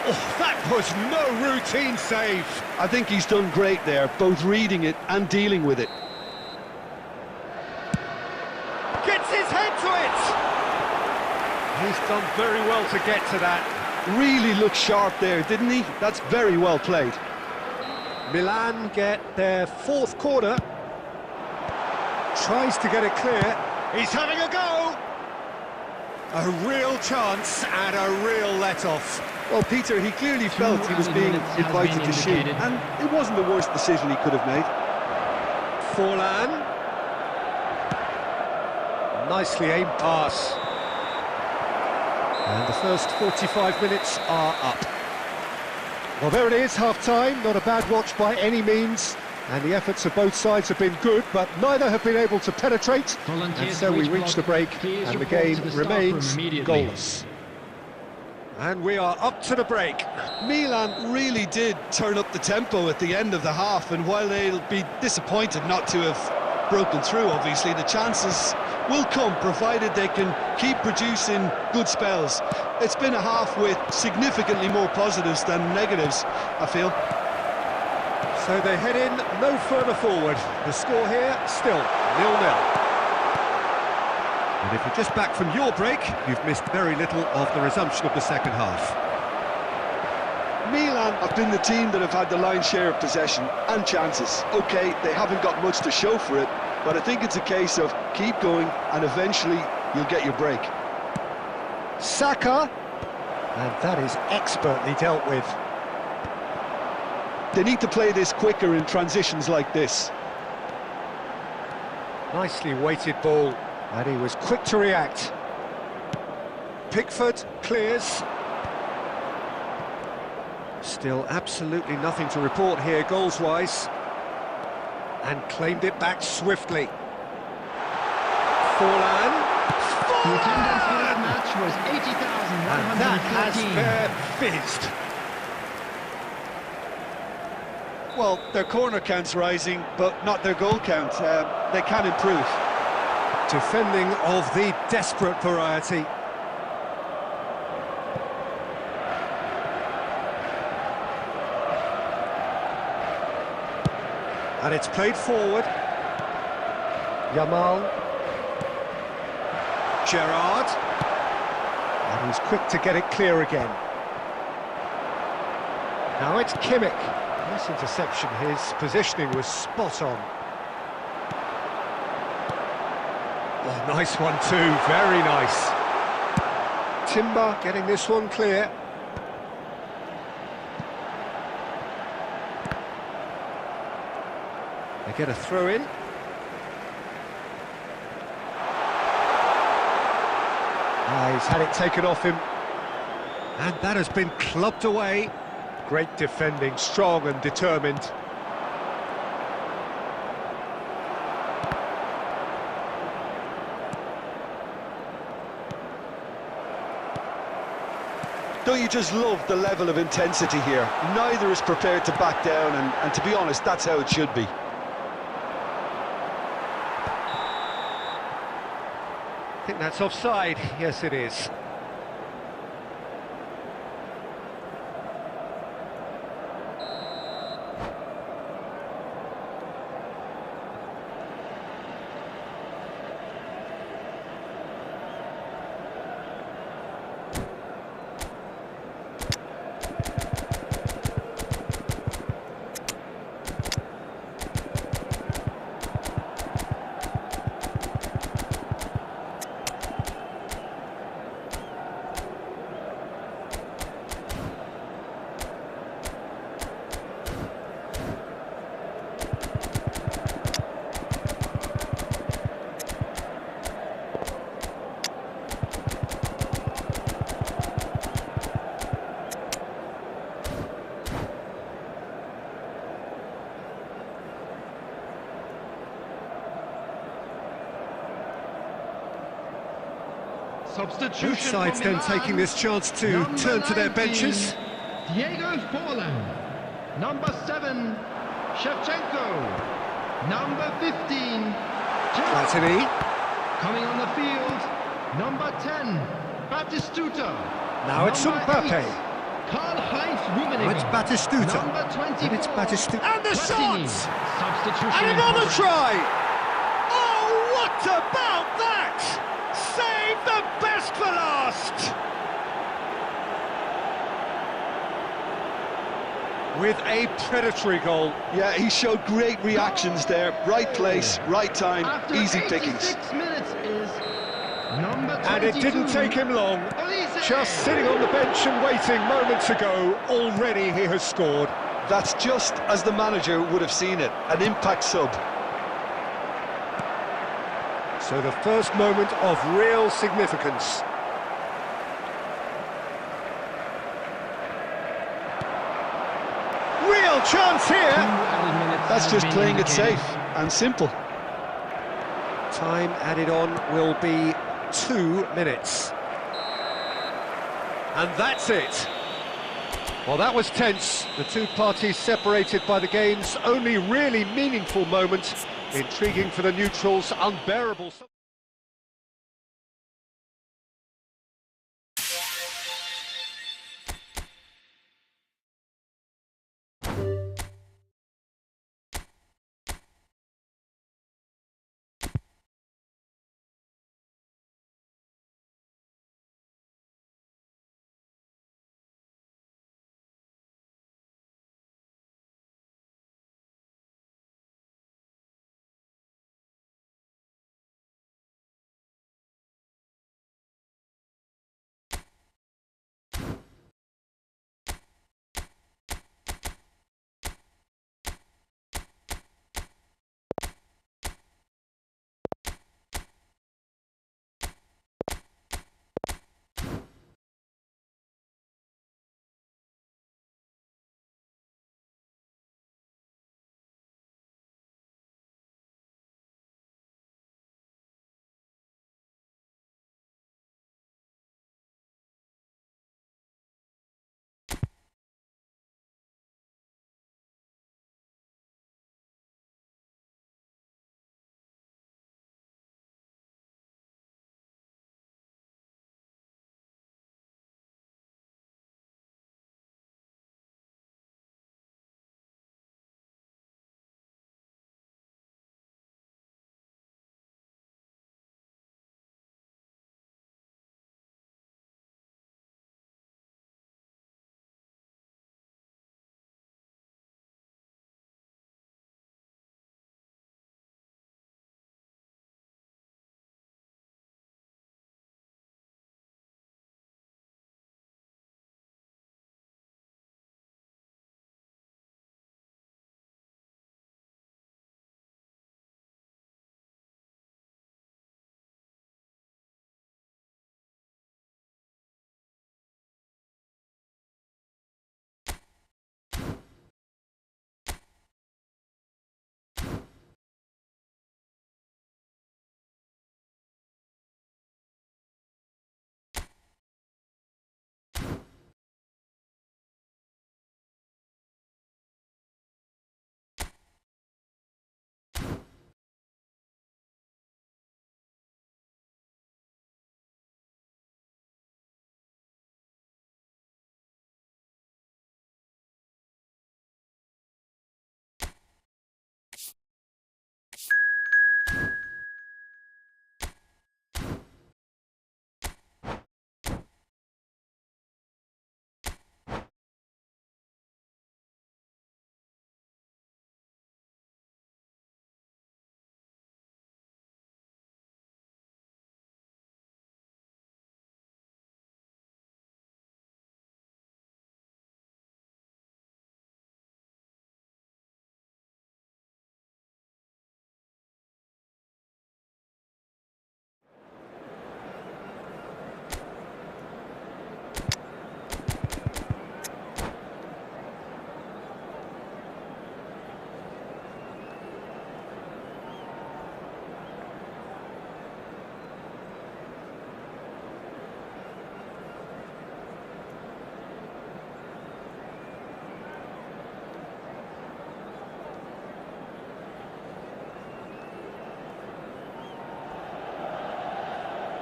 Oh, that was no routine save. I think he's done great there, both reading it and dealing with it. Gets his head to it! He's done very well to get to that. Really looked sharp there, didn't he? That's very well played. Milan get their fourth corner. Tries to get it clear. He's having a go! A real chance and a real let-off. Well, Peter, he clearly felt he was being invited to shoot, and it wasn't the worst decision he could have made. Forlan. Nicely aimed pass. And the first 45 minutes are up. Well, there it is, half-time. Not a bad watch by any means. And the efforts of both sides have been good, but neither have been able to penetrate. And so we reach the break, and the game remains goalless. And we are up to the break. Milan really did turn up the tempo at the end of the half, and while they'll be disappointed not to have broken through, obviously, the chances will come, provided they can keep producing good spells. It's been a half with significantly more positives than negatives, I feel. So they head in no further forward. The score here, still 0-0. And if you're just back from your break, you've missed very little of the resumption of the second half. Milan have been the team that have had the lion's share of possession and chances. OK, they haven't got much to show for it, but I think it's a case of keep going and eventually you'll get your break. Saka, and that is expertly dealt with. They need to play this quicker in transitions like this. Nicely weighted ball, and he was quick to react. Pickford clears. Still absolutely nothing to report here goals-wise. And claimed it back swiftly. Forlan. The attendance for that match was 80,114. And that has fizzed. Well, their corner count's rising, but not their goal count. They can improve. Defending of the desperate variety. And it's played forward. Yamal. Gerrard. And he's quick to get it clear again. Now it's Kimmich. Nice interception, his positioning was spot on. Oh, nice one too, very nice. Timber getting this one clear. They get a throw in. He's had it taken off him. And that has been clubbed away. Great defending, strong and determined. Don't you just love the level of intensity here? Neither is prepared to back down, and to be honest, that's how it should be. I think that's offside. Yes, it is. Substitution. Both sides then taking this chance to Number turn to their 19, benches. Diego Forlan. Number 7, Shevchenko. Number 15, That's an E. coming on the field. Number 10, Batistuta. Now it's Number Mbappe. 8, Karl-Heinz Rummenigge. Now it's Batistuta. Number 24, And it's Batistuta. And the Platini. shot! Substitution. And in another progress. try! Oh, what about that? Save the best for last! With a predatory goal. Yeah, he showed great reactions there. Right place, right time, After easy 86 pickings. minutes is number 22. And it didn't take him long. Olise. Just sitting on the bench and waiting moments ago, already he has scored. That's just as the manager would have seen it, an impact sub. So the first moment of real significance. Real chance here! That's just playing it safe and simple. Time added on will be 2 minutes. And that's it. Well, that was tense. The two parties separated by the game's only really meaningful moment. Intriguing for the neutrals, unbearable.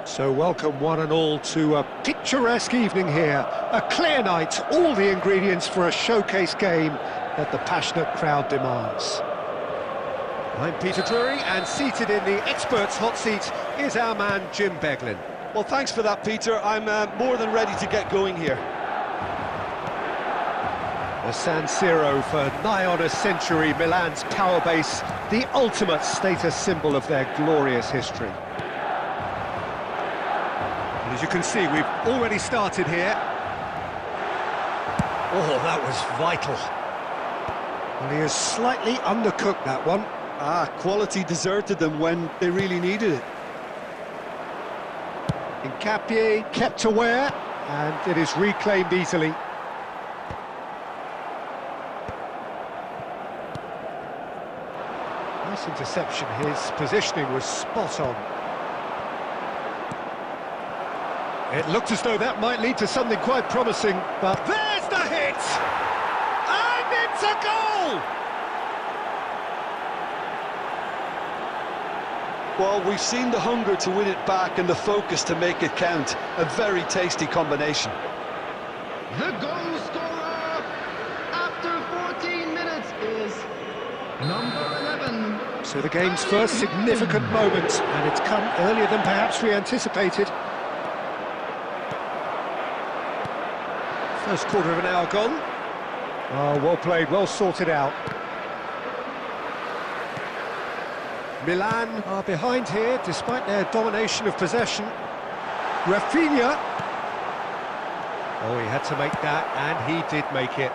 So welcome one and all to a picturesque evening here. A clear night, all the ingredients for a showcase game that the passionate crowd demands. I'm Peter Drury, and seated in the experts' hot seat is our man Jim Beglin. Well, thanks for that, Peter. I'm more than ready to get going here. The San Siro for nigh on a century, Milan's power base, the ultimate status symbol of their glorious history. And as you can see, we've already started here. Oh, that was vital. Well, he has slightly undercooked that one. Quality deserted them when they really needed it. Incapie kept aware, and it is reclaimed easily. Nice interception, his positioning was spot on. It looked as though that might lead to something quite promising, but there's the hit! And it's a goal! Well, we've seen the hunger to win it back and the focus to make it count. A very tasty combination. The goal scorer after 14 minutes is number 11. So the game's first significant moment, and it's come earlier than perhaps we anticipated. First quarter of an hour gone. Oh, well played, well sorted out. Milan are behind here, despite their domination of possession. Rafinha. Oh, he had to make that, and he did make it.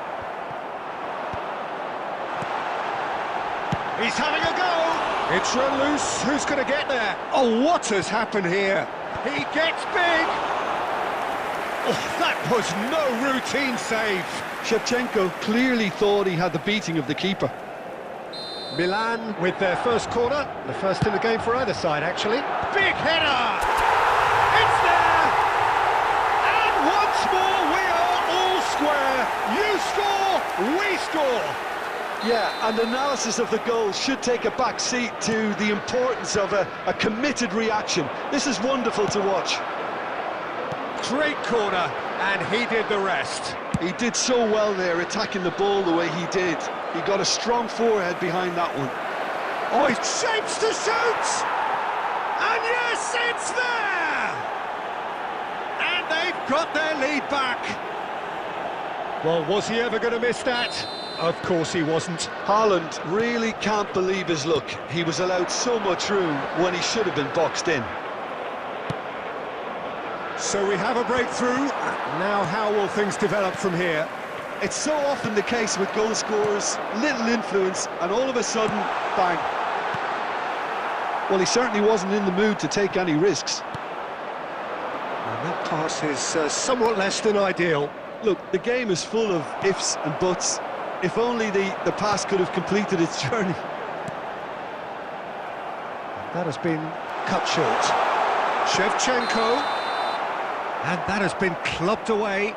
He's having a go! It's run loose, who's going to get there? Oh, what has happened here? He gets big! Oh, that was no routine save. Shevchenko clearly thought he had the beating of the keeper. Milan with their first corner, the first in the game for either side, actually. Big header! It's there! And once more we are all square. You score, we score! Yeah, and analysis of the goal should take a back seat to the importance of a committed reaction. This is wonderful to watch. Great corner, and he did the rest. He did so well there, attacking the ball the way he did. He got a strong forehead behind that one. Oh, he shapes to shoot! And yes, it's there! And they've got their lead back. Well, was he ever going to miss that? Of course he wasn't. Haaland really can't believe his luck. He was allowed so much room when he should have been boxed in. So we have a breakthrough. Now how will things develop from here? It's so often the case with goal scorers, little influence, and all of a sudden, bang. Well, he certainly wasn't in the mood to take any risks. And that pass is somewhat less than ideal. Look, the game is full of ifs and buts. If only the pass could have completed its journey. That has been cut short. Shevchenko. And that has been clubbed away.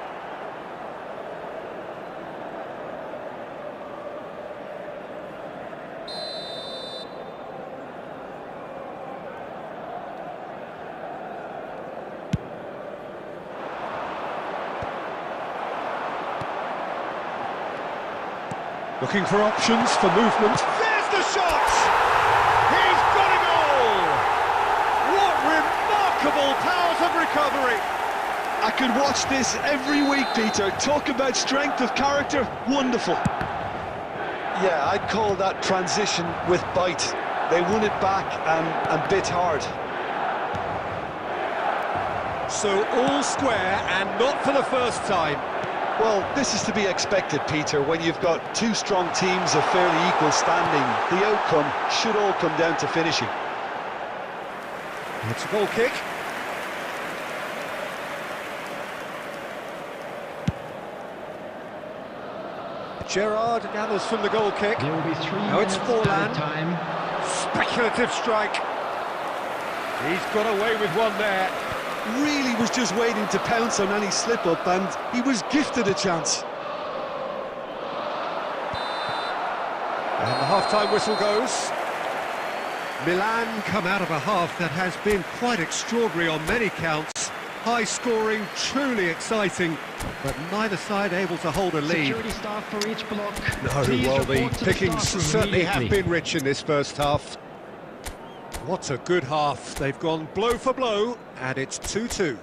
Looking for options for movement. There's the shot! He's got a goal! What remarkable powers of recovery! I could watch this every week, Peter. Talk about strength of character, wonderful. Yeah, I'd call that transition with bite. They won it back and bit hard. So all square, and not for the first time. Well, this is to be expected, Peter, when you've got two strong teams of fairly equal standing. The outcome should all come down to finishing. It's a goal kick. Gerrard gathers from the goal kick. There will be 3 Now it's minutes Forlan. time. Speculative strike. He's got away with one there. Really was just waiting to pounce on any slip-up, and he was gifted a chance. And the half-time whistle goes. Milan come out of a half that has been quite extraordinary on many counts. High scoring, truly exciting, but neither side able to hold a lead. Security staff for each block. No, Please well, the report to pickings staff room certainly have immediately. been rich in this first half. What a good half. They've gone blow for blow, and it's 2-2.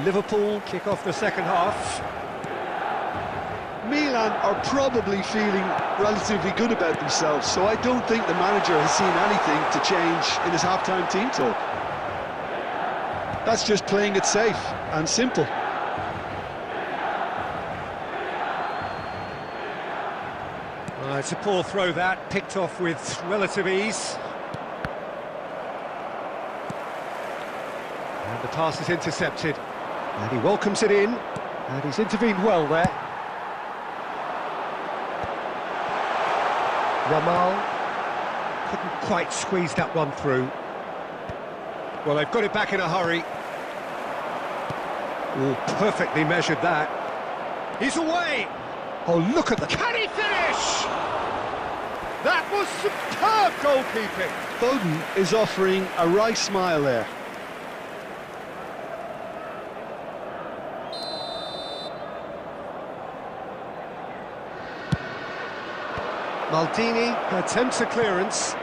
Liverpool kick off the second half. Milan are probably feeling relatively good about themselves, so I don't think the manager has seen anything to change in his half-time team talk. That's just playing it safe and simple. It's a poor throw that, picked off with relative ease. And the pass is intercepted. And he welcomes it in, and he's intervened well there. Ramal couldn't quite squeeze that one through. Well, they've got it back in a hurry. Oh, perfectly measured that. He's away! Oh, look at the... Can he finish? That was superb goalkeeping! Foden is offering a wry smile there. Maldini attempts a clearance.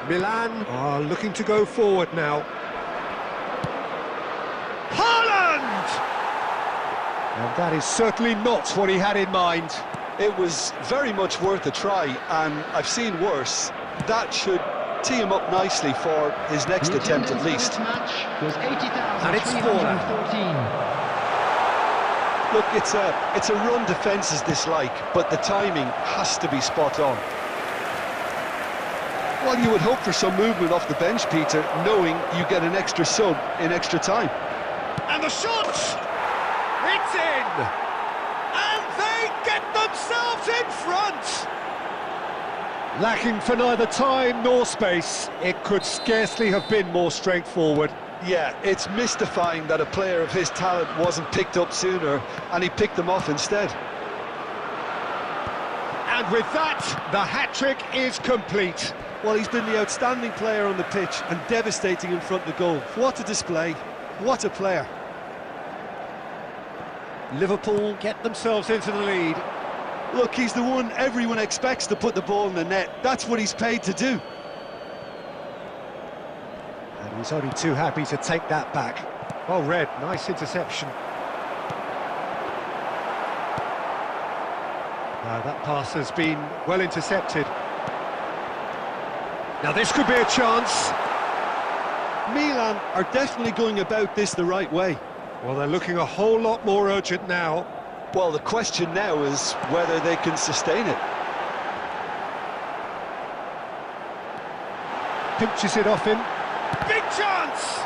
Milan are looking to go forward now. Haaland! And that is certainly not what he had in mind. It was very much worth a try, and I've seen worse. That should tee him up nicely for his next The attempt at attendance least. for this match was 80,314. And it's 4-0. Look, it's a run defence is dislike, but the timing has to be spot on. Well, you would hope for some movement off the bench, Peter, knowing you get an extra sub in extra time. And the shot! It's in! And they get themselves in front! Lacking for neither time nor space, it could scarcely have been more straightforward. Yeah, it's mystifying that a player of his talent wasn't picked up sooner, and he picked them off instead. And with that, the hat-trick is complete. Well, he's been the outstanding player on the pitch and devastating in front of the goal. What a display, what a player. Liverpool get themselves into the lead. Look, he's the one everyone expects to put the ball in the net. That's what he's paid to do. And he's only too happy to take that back. Well read, nice interception. That pass has been well intercepted. Now this could be a chance. Milan are definitely going about this the right way. Well, they're looking a whole lot more urgent now. Well, the question now is whether they can sustain it. Pinches it off him. Big chance!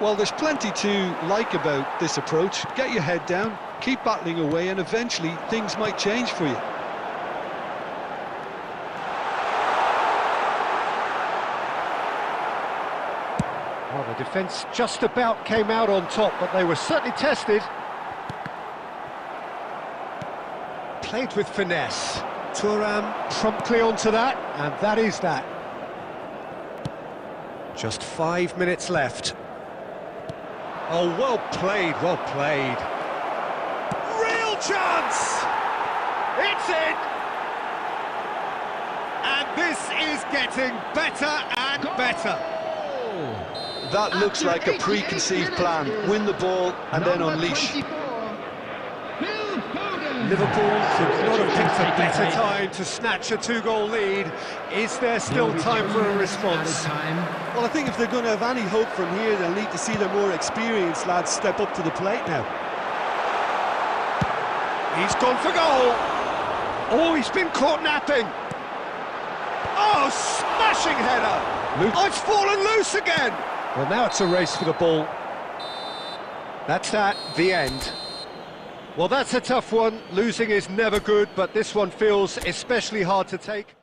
Well, there's plenty to like about this approach. Get your head down, keep battling away, and eventually things might change for you. Well, the defence just about came out on top, but they were certainly tested. Played with finesse. Thuram promptly onto that, and that is that. Just 5 minutes left. Oh, well played, well played. Real chance! It's in! And this is getting better and better. That looks like a preconceived plan. Win the ball and then unleash. Liverpool could not have picked a better time to snatch a two-goal lead. Is there still time for a response? Well, I think if they're going to have any hope from here, they'll need to see their more experienced lads step up to the plate now. He's gone for goal. Oh, he's been caught napping. Oh, smashing header. Oh, it's fallen loose again. Well, now it's a race for the ball. That's that, the end. Well, that's a tough one. Losing is never good, but this one feels especially hard to take.